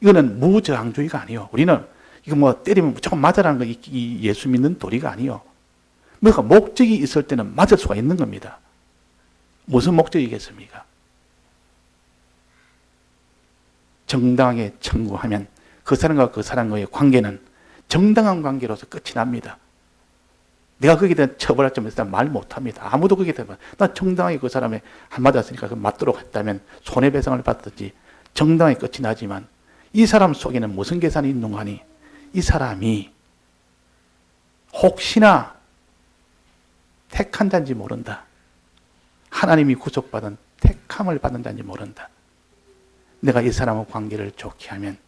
이거는 무저항주의가 아니에요. 우리는 이거 뭐 때리면 무조건 맞으라는 거 이 예수 믿는 도리가 아니에요. 그러니까 목적이 있을 때는 맞을 수가 있는 겁니다. 무슨 목적이겠습니까? 정당하게 청구하면 그 사람과 그 사람과의 관계는 정당한 관계로서 끝이 납니다. 내가 거기에 대한 처벌할 점에 대해서 말 못합니다. 아무도 거기에 대해서 난 정당하게 그 사람에 한 맞았으니까 그 맞도록 했다면 손해배상을 받든지 정당하게 끝이 나지만 이 사람 속에는 무슨 계산이 있는가 하니 이 사람이 혹시나 택한 자인지 모른다. 하나님이 구속받은 택함을 받은 자인지 모른다. 내가 이 사람과 관계를 좋게 하면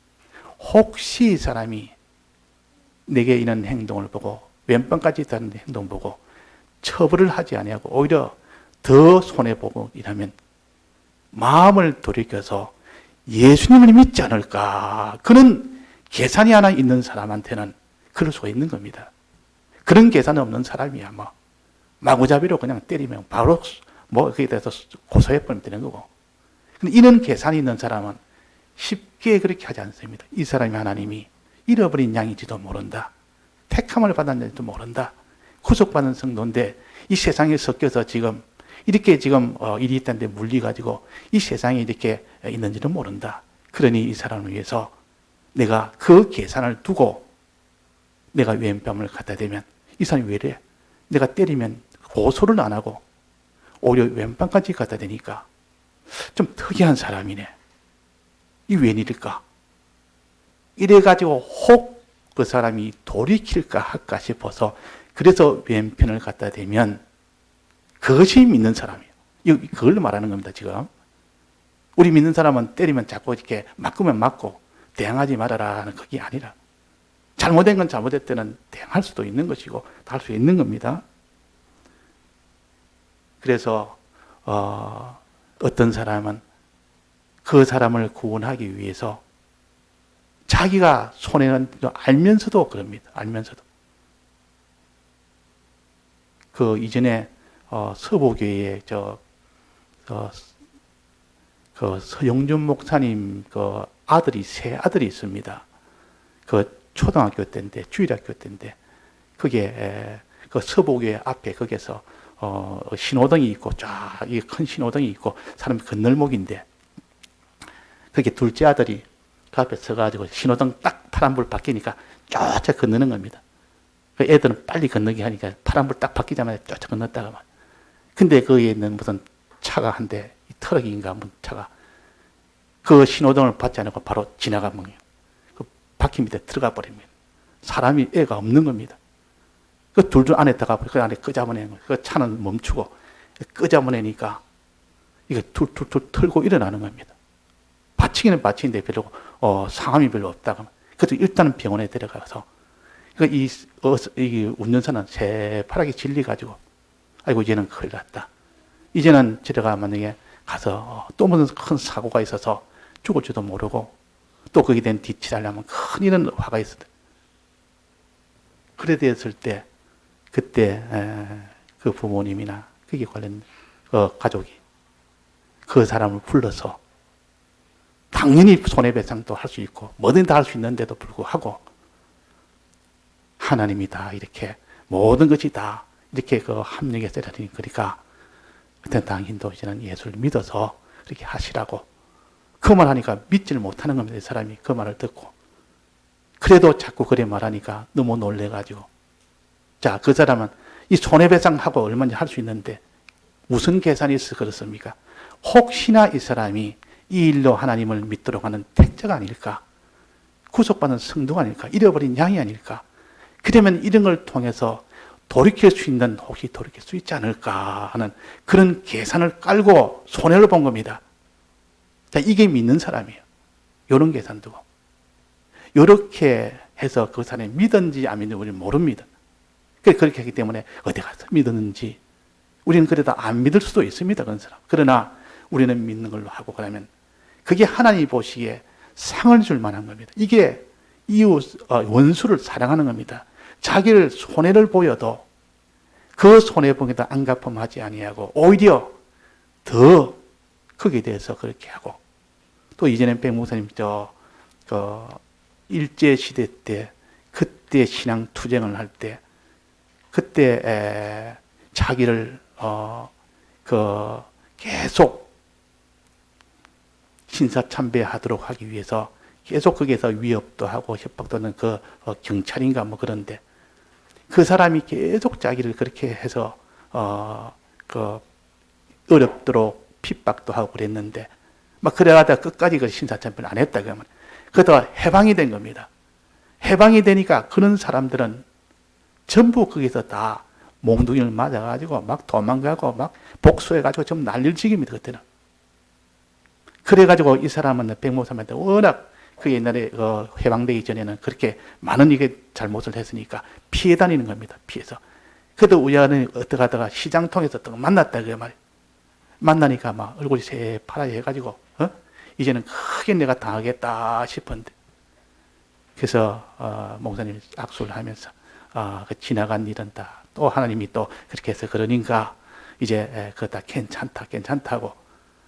혹시 이 사람이 내게 이런 행동을 보고 왼방까지 있다는 행동 보고 처벌을 하지 아니하고 오히려 더 손해보고 이라면 마음을 돌이켜서 예수님을 믿지 않을까. 그런 계산이 하나 있는 사람한테는 그럴 수가 있는 겁니다. 그런 계산 없는 사람이야 뭐 마구잡이로 그냥 때리면 바로 뭐 거기에 대해서 고소해버리면 되는 거고. 근데 이런 계산이 있는 사람은 쉽게 그렇게 하지 않습니다. 이 사람이 하나님이 잃어버린 양인지도 모른다. 택함을 받았는지도 모른다. 구속받은 성도인데 이 세상에 섞여서 지금 이렇게 지금 일이 있다는데 물려가지고 이 세상에 이렇게 있는지는 모른다. 그러니 이 사람을 위해서 내가 그 계산을 두고 내가 왼뺨을 갖다 대면 이 사람이 왜 이래? 내가 때리면 고소를 안 하고 오히려 왼뺨까지 갖다 대니까 좀 특이한 사람이네. 이 웬일일까? 이래가지고 혹 그 사람이 돌이킬까 할까 싶어서 그래서 왼편을 갖다 대면 그것이 믿는 사람이에요. 그걸 말하는 겁니다, 지금. 우리 믿는 사람은 때리면 자꾸 이렇게 맞으면 맞고 대항하지 말아라 하는 그게 아니라 잘못된 건 잘못될 때는 대항할 수도 있는 것이고 다 할 수 있는 겁니다. 그래서 어떤 사람은 그 사람을 구원하기 위해서 자기가 손해는 알면서도 그럽니다. 알면서도. 그 이전에 서보교회에 그 서영준 목사님 그 세 아들이 있습니다. 그 초등학교 때인데 주일학교 때인데 그게 그 서보교회 앞에 거기서 신호등이 있고 쫙 이 큰 신호등이 있고 사람이 건널목인데 그게 둘째 아들이 그 앞에 서가지고 신호등 딱 파란불 바뀌니까 쫓아 건너는 겁니다. 그 애들은 빨리 건너게 하니까 파란불 딱 바뀌자마자 쫓아 건넜다가 근데 거기에 있는 무슨 차가 한 대, 트럭인가 무슨 차가 그 신호등을 받지 않고 바로 지나간 거예요. 그 바퀴 밑에 들어가 버립니다. 사람이 애가 없는 겁니다. 그 둘 안에다가 그 안에 끄잡아내는 거예요. 그 차는 멈추고 끄잡아내니까 이게 툴툴툴 털고 일어나는 겁니다. 받치기는 받치는데 별로 상함이 별로 없다가 그래서 일단은 병원에 데려가서 이 운전사는 새파랗게 질려가지고 아이고 이제는 큰일 났다. 이제는 저래가 만약에 가서 또 무슨 큰 사고가 있어서 죽을 줄도 모르고 또 거기에 대한 뒤치하려면 큰 이런 화가 있었다. 그래 되었을 때 그때 그 부모님이나 거기에 관련 가족이 그 사람을 불러서 당연히 손해배상도 할 수 있고 뭐든 다 할 수 있는데도 불구하고 하나님이 다 이렇게 모든 것이 다 이렇게 합력해서 그러니까 그때 당신도 이제는 예수를 믿어서 그렇게 하시라고 그 말 하니까 믿지를 못하는 겁니다. 이 사람이 그 말을 듣고 그래도 자꾸 그래 말하니까 너무 놀래가지고 자, 그 사람은 이 손해배상하고 얼마든지 할 수 있는데 무슨 계산이 있어서 그렇습니까? 혹시나 이 사람이 이 일로 하나님을 믿도록 하는 택자가 아닐까? 구속받은 성도가 아닐까? 잃어버린 양이 아닐까? 그러면 이런 걸 통해서 돌이킬 수 있는, 혹시 돌이킬 수 있지 않을까 하는 그런 계산을 깔고 손해를 본 겁니다. 자, 이게 믿는 사람이에요. 이런 계산 두고. 이렇게 해서 그 사람이 믿은지 안 믿는지 우리는 모릅니다. 그렇게 하기 때문에 어디 가서 믿었는지 우리는 그래도 안 믿을 수도 있습니다. 그런 사람. 그러나 우리는 믿는 걸로 하고 그러면 그게 하나님이 보시기에 상을 줄 만한 겁니다. 이게 이웃, 원수를 사랑하는 겁니다. 자기를 손해를 보여도 그 손해보기도 안갚음하지 아니하고 오히려 더 거기에 대해서 그렇게 하고 또 이전에 백 목사님 일제시대 때 그때 신앙 투쟁을 할 때 그때 자기를 계속 신사참배하도록 하기 위해서 계속 거기에서 위협도 하고 협박도 하는 경찰인가 뭐 그런데 그 사람이 계속 자기를 그렇게 해서 어렵도록 핍박도 하고 그랬는데 막 그래가다가 끝까지 그 신사참배를 안 했다 그러면 그러다가 해방이 된 겁니다. 해방이 되니까 그런 사람들은 전부 거기서 다 몽둥이를 맞아가지고 막 도망가고 막 복수해가지고 좀 난리를 지깁니다. 그때는. 그래가지고 이 사람은 백목사님한테 워낙 그 옛날에 해방되기 전에는 그렇게 많은 이게 잘못을 했으니까 피해 다니는 겁니다. 피해서. 그래도 우연히 어떻게 하다가 시장 통해서 또 만났다 그 말이에요. 만나니까 막 얼굴이 새파랗게 해가지고 이제는 크게 내가 당하겠다 싶은데 그래서 목사님이 악수를 하면서 그 지나간 일은 다 또 하나님이 또 그렇게 해서 그러니까 이제 그거 다 괜찮다고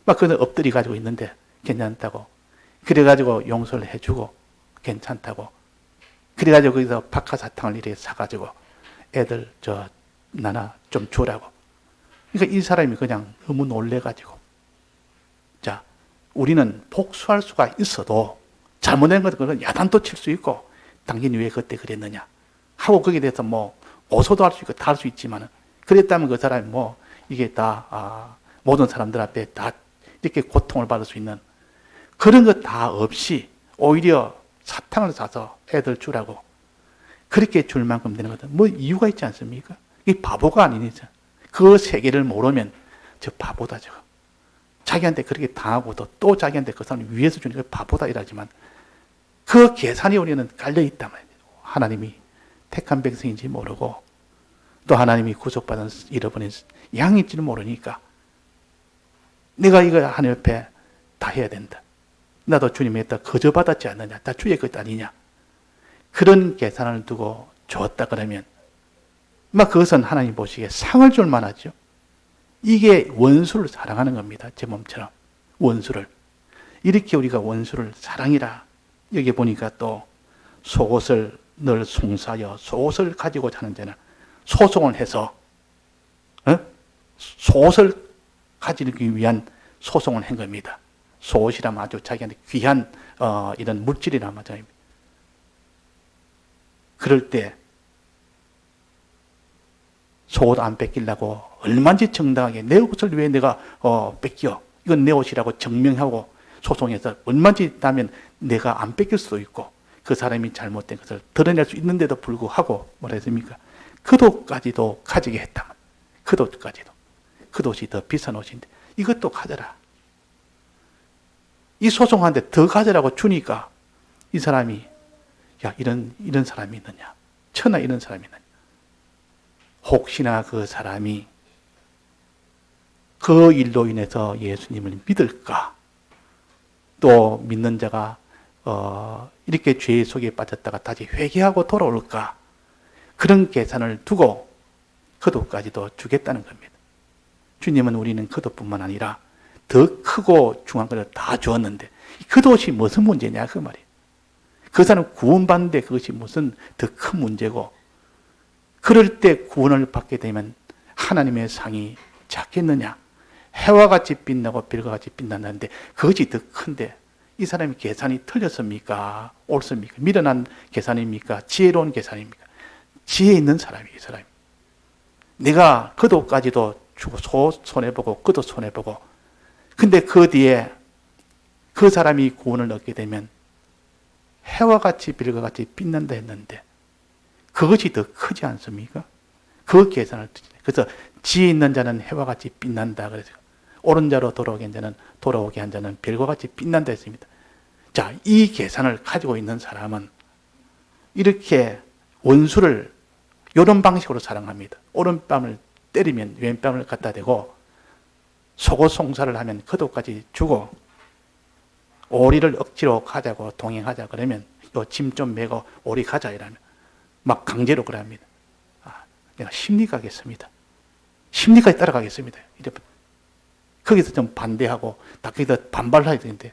막 그는 엎드려 가지고 있는데 괜찮다고 그래가지고 용서를 해주고 괜찮다고 그래가지고 거기서 박하사탕을 이렇게 사가지고 애들 나나 좀 주라고 그러니까 이 사람이 그냥 너무 놀래가지고 자 우리는 복수할 수가 있어도 잘못된 것은 야단도 칠 수 있고 당신이 왜 그때 그랬느냐 하고 거기에 대해서 뭐 고소도 할 수 있고 다 할 수 있지만은 그랬다면 그 사람이 뭐 이게 다 모든 사람들 앞에 다 이렇게 고통을 받을 수 있는 그런 것 다 없이 오히려 사탕을 사서 애들 주라고 그렇게 줄 만큼 되는 것은 뭐 이유가 있지 않습니까? 이게 바보가 아니니까 그 세계를 모르면 저 바보다 저거 자기한테 그렇게 당하고도 또 자기한테 그 사람이 위해서 주니까 바보다 이러지만 그 계산이 우리는 깔려 있단 말이에요. 하나님이 택한 백성인지 모르고 또 하나님이 구속받은 잃어버린 양인지는 모르니까 내가 이거 하나님 옆에 다 해야 된다. 나도 주님의 했다 거저받았지 않느냐. 다 주의 것 아니냐. 그런 계산을 두고 줬다 그러면 막 그것은 하나님 보시기에 상을 줄 만하죠. 이게 원수를 사랑하는 겁니다. 제 몸처럼 원수를. 이렇게 우리가 원수를 사랑이라 여기 보니까 또 속옷을 늘 송사하여 속옷을 가지고 자는 자는 소송을 해서 속옷을 가지기 위한 소송을 한 겁니다. 속옷이라면 아주 자기한테 귀한 이런 물질이란 말입니다. 그럴 때 속옷 안 뺏기려고 얼마든지 정당하게 내 옷을 왜 내가 뺏겨 이건 내 옷이라고 증명하고 소송해서 얼마든지 따면 내가 안 뺏길 수도 있고 그 사람이 잘못된 것을 드러낼 수 있는데도 불구하고 뭐라 했습니까? 그 돈까지도 가지게 했다면 그 돈까지도 그 옷이 더 비싼 옷인데 이것도 가져라. 이 소송하는데 더 가져라고 주니까 이 사람이 야 이런 사람이 있느냐 천하 이런 사람이 있느냐 혹시나 그 사람이 그 일로 인해서 예수님을 믿을까 또 믿는 자가 이렇게 죄 속에 빠졌다가 다시 회개하고 돌아올까 그런 계산을 두고 거도까지도 주겠다는 겁니다. 주님은 우리는 거도뿐만 아니라 더 크고 중요한 것을 다 주었는데 거도시 무슨 문제냐 그 말이에요. 그 사람 구원받는데 그것이 무슨 더 큰 문제고, 그럴 때 구원을 받게 되면 하나님의 상이 작겠느냐. 해와 같이 빛나고 별과 같이 빛난다는데 그것이 더 큰데 이 사람이 계산이 틀렸습니까? 옳습니까? 미련한 계산입니까? 지혜로운 계산입니까? 지혜 있는 사람이에요. 이 사람이. 내가 그도까지도 주고 손해보고 그도 손해보고, 근데 그 뒤에 그 사람이 구원을 얻게 되면 해와 같이 별과 같이 빛난다 했는데 그것이 더 크지 않습니까? 그 계산을, 그래서 지혜 있는 자는 해와 같이 빛난다 그래서 옳은 자로 돌아오게 한 자는 별과 같이 빛난다 했습니다. 자, 이 계산을 가지고 있는 사람은 이렇게 원수를 이런 방식으로 사랑합니다. 오른뺨을 때리면 왼뺨을 갖다 대고, 속옷 송사를 하면 거도까지 주고, 오리를 억지로 가자고 동행하자 그러면 요 짐 좀 메고 오리 가자 이러면 막 강제로 그럽니다. 내가 심리 가겠습니다. 심리까지 따라가겠습니다. 이제 거기서 좀 반대하고 다 거기서 반발해야 되는데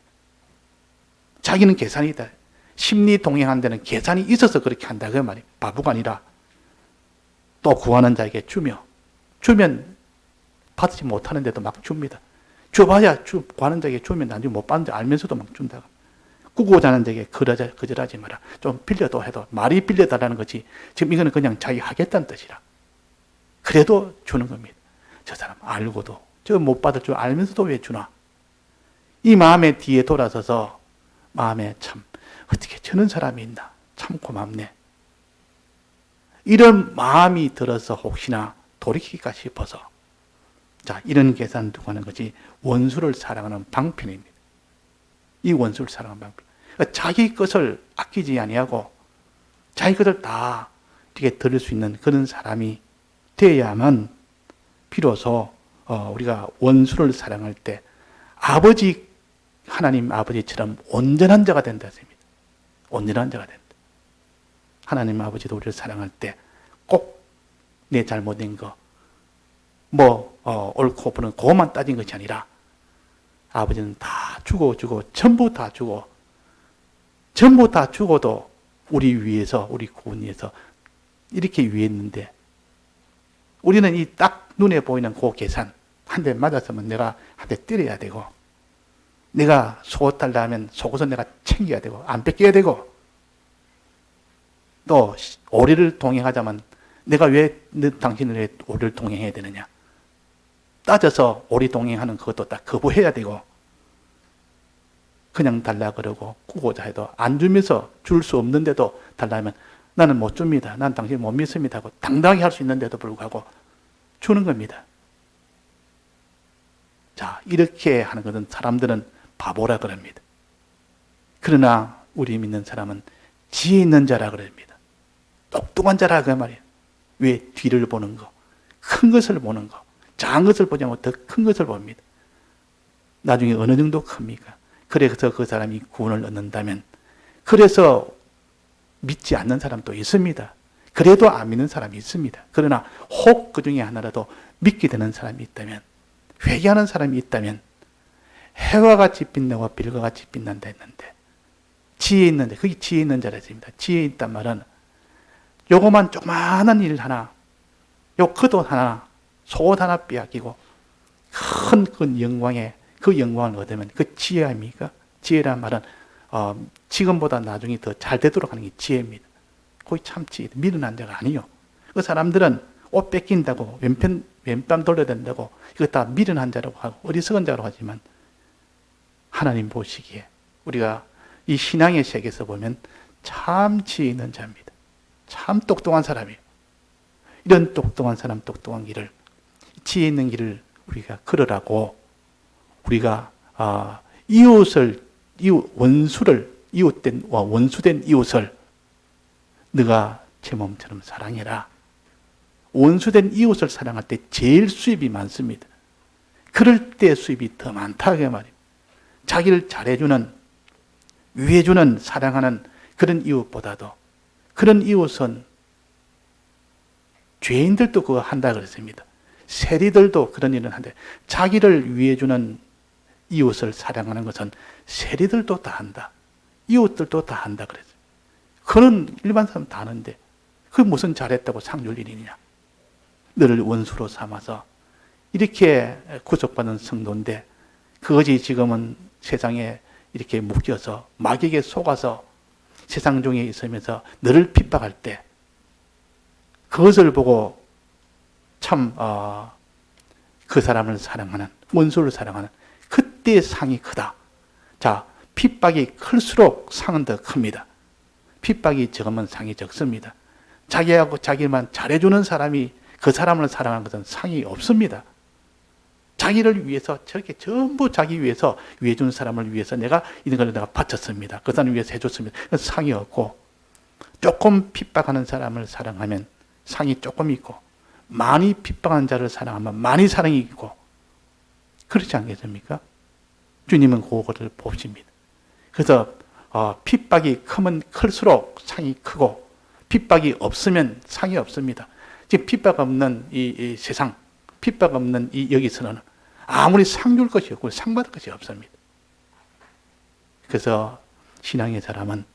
자기는 계산이다. 심리 동행한 데는 계산이 있어서 그렇게 한다 그 말이에요. 바보가 아니라. 또 구하는 자에게 주면 받지 못하는데도 막 줍니다. 줘봐야 구하는 자에게 주면 나중에 못 받는 줄 알면서도 막 준다. 꾸고자 하는 자에게 거절하지 마라. 좀 빌려도 해도 말이 빌려달라는 거지 지금 이거는 그냥 자기 하겠다는 뜻이라. 그래도 주는 겁니다. 저 사람 알고도 저 못 받을 줄 알면서도 왜 주나. 이 마음의 뒤에 돌아서서 마음에 참 어떻게 저런 사람이 있나 참 고맙네, 이런 마음이 들어서 혹시나 돌이킬까 싶어서, 자, 이런 계산을 두고 하는 것이 원수를 사랑하는 방편입니다. 이 원수를 사랑하는 방편. 그러니까 자기 것을 아끼지 아니하고 자기 것을 다 이렇게 들을 수 있는 그런 사람이 되어야만 비로소 우리가 원수를 사랑할 때 아버지, 하나님 아버지처럼 온전한 자가 된다 했습니다. 온전한 자가 된다. 하나님 아버지도 우리를 사랑할 때 꼭 내 잘못된 거, 옳고 그르는 그것만 따진 것이 아니라 아버지는 다 주고 전부 다 주고, 전부 다 주고도 우리 위해서, 우리 구원 위해서 이렇게 위했는데 우리는 이 딱 눈에 보이는 그 계산, 한 대 맞았으면 내가 한 대 때려야 되고, 내가 속옷 달라 하면 속옷은 내가 챙겨야 되고 안 뺏겨야 되고, 또 오리를 동행하자면 내가 왜 당신을 왜 오리를 동행해야 되느냐 따져서 오리 동행하는 그것도 딱 거부해야 되고, 그냥 달라 그러고 꾸고자 해도 안 주면서 줄 수 없는데도 달라 하면 나는 못 줍니다, 난 당신 못 믿습니다 하고 당당하게 할 수 있는데도 불구하고 주는 겁니다. 자, 이렇게 하는 것은 사람들은 바보라 그럽니다. 그러나 우리 믿는 사람은 지혜 있는 자라 그럽니다. 똑똑한 자라 그 말이에요. 왜? 뒤를 보는 거, 큰 것을 보는 거, 작은 것을 보지 않고 더 큰 것을 봅니다. 나중에 어느 정도 큽니까? 그래서 그 사람이 구원을 얻는다면, 그래서 믿지 않는 사람도 있습니다. 그래도 안 믿는 사람이 있습니다. 그러나 혹 그 중에 하나라도 믿게 되는 사람이 있다면, 회개하는 사람이 있다면, 해와 같이 빛나고 별과 같이 빛난다 했는데 지혜 있는데, 그게 지혜 있는 자라 했습니다. 지혜 있단 말은 요거만 조그마한 일 하나, 요 겉옷 하나, 속옷 하나 빼앗기고 큰 그 영광을 얻으면 그 지혜 아닙니까? 지혜란 말은 지금보다 나중에 더 잘 되도록 하는 게 지혜입니다. 거의 참 지혜, 미련한 자가 아니요. 그 사람들은 옷 뺏긴다고 왼뺨 돌려야 된다고 이거 다 미련한 자라고 하고 어리석은 자라고 하지만, 하나님 보시기에 우리가 이 신앙의 세계에서 보면 참 지혜 있는 자입니다. 참 똑똑한 사람이에요. 이런 똑똑한 사람, 똑똑한 길을, 지혜 있는 길을 우리가 걸으라고, 우리가 원수된 이웃을 너가 제 몸처럼 사랑해라. 원수된 이웃을 사랑할 때 제일 수입이 많습니다. 그럴 때 수입이 더 많다 그 말이에요. 자기를 잘해주는, 위해주는, 사랑하는 그런 이웃보다도, 그런 이웃은 죄인들도 그거 한다 그랬습니다. 세리들도 그런 일은 한대. 자기를 위해 주는 이웃을 사랑하는 것은 세리들도 다 한다. 이웃들도 다 한다 그랬어요. 그는 일반 사람 다 하는데 그게 무슨 잘했다고 상 줄 일이냐. 너를 원수로 삼아서 이렇게 구속받은 성도인데 그것이 지금은 세상에 이렇게 묶여서 마귀에게 속아서 세상 중에 있으면서 너를 핍박할 때 그것을 보고 참 그 사람을 사랑하는, 원수를 사랑하는 그때의 상이 크다. 자, 핍박이 클수록 상은 더 큽니다. 핍박이 적으면 상이 적습니다. 자기하고 자기만 잘해주는 사람이 그 사람을 사랑하는 것은 상이 없습니다. 자기를 위해서 저렇게 전부 자기 위해서 위해주는 사람을 위해서 내가 이런 걸 내가 바쳤습니다. 그 사람을 위해서 해줬습니다. 상이 없고 조금 핍박하는 사람을 사랑하면 상이 조금 있고 많이 핍박하는 자를 사랑하면 많이 사랑이 있고 그렇지 않겠습니까? 주님은 그거를 보십니다. 그래서 핍박이 크면 클수록 상이 크고 핍박이 없으면 상이 없습니다. 지금 핍박 없는 이 세상, 핍박 없는 이 여기서는 아무리 상 줄 것이 없고 상 받을 것이 없습니다. 그래서 신앙의 사람은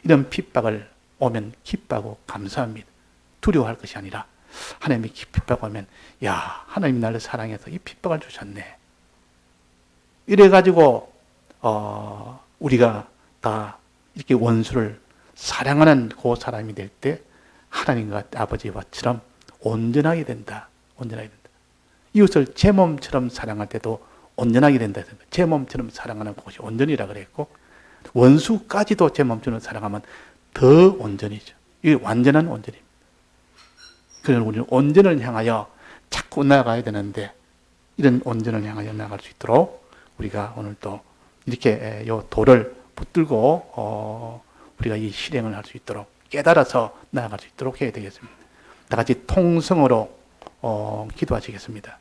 이런 핍박을 오면 기뻐하고 감사합니다. 두려워할 것이 아니라 하나님이 핍박 오면 야, 하나님이 나를 사랑해서 이 핍박을 주셨네. 이래가지고 우리가 다 이렇게 원수를 사랑하는 그 사람이 될 때 하나님과 아버지와처럼 온전하게 된다. 온전하게 된다. 이웃을 제 몸처럼 사랑할 때도 온전하게 된다. 제 몸처럼 사랑하는 것이 온전이라 그랬고 원수까지도 제 몸처럼 사랑하면 더 온전이죠. 이게 완전한 온전입니다. 그래서 우리는 온전을 향하여 자꾸 나아가야 되는데 이런 온전을 향하여 나아갈 수 있도록 우리가 오늘 또 이렇게 요 도를 붙들고 우리가 이 실행을 할 수 있도록 깨달아서 나아갈 수 있도록 해야 되겠습니다. 다 같이 통성으로 기도하시겠습니다.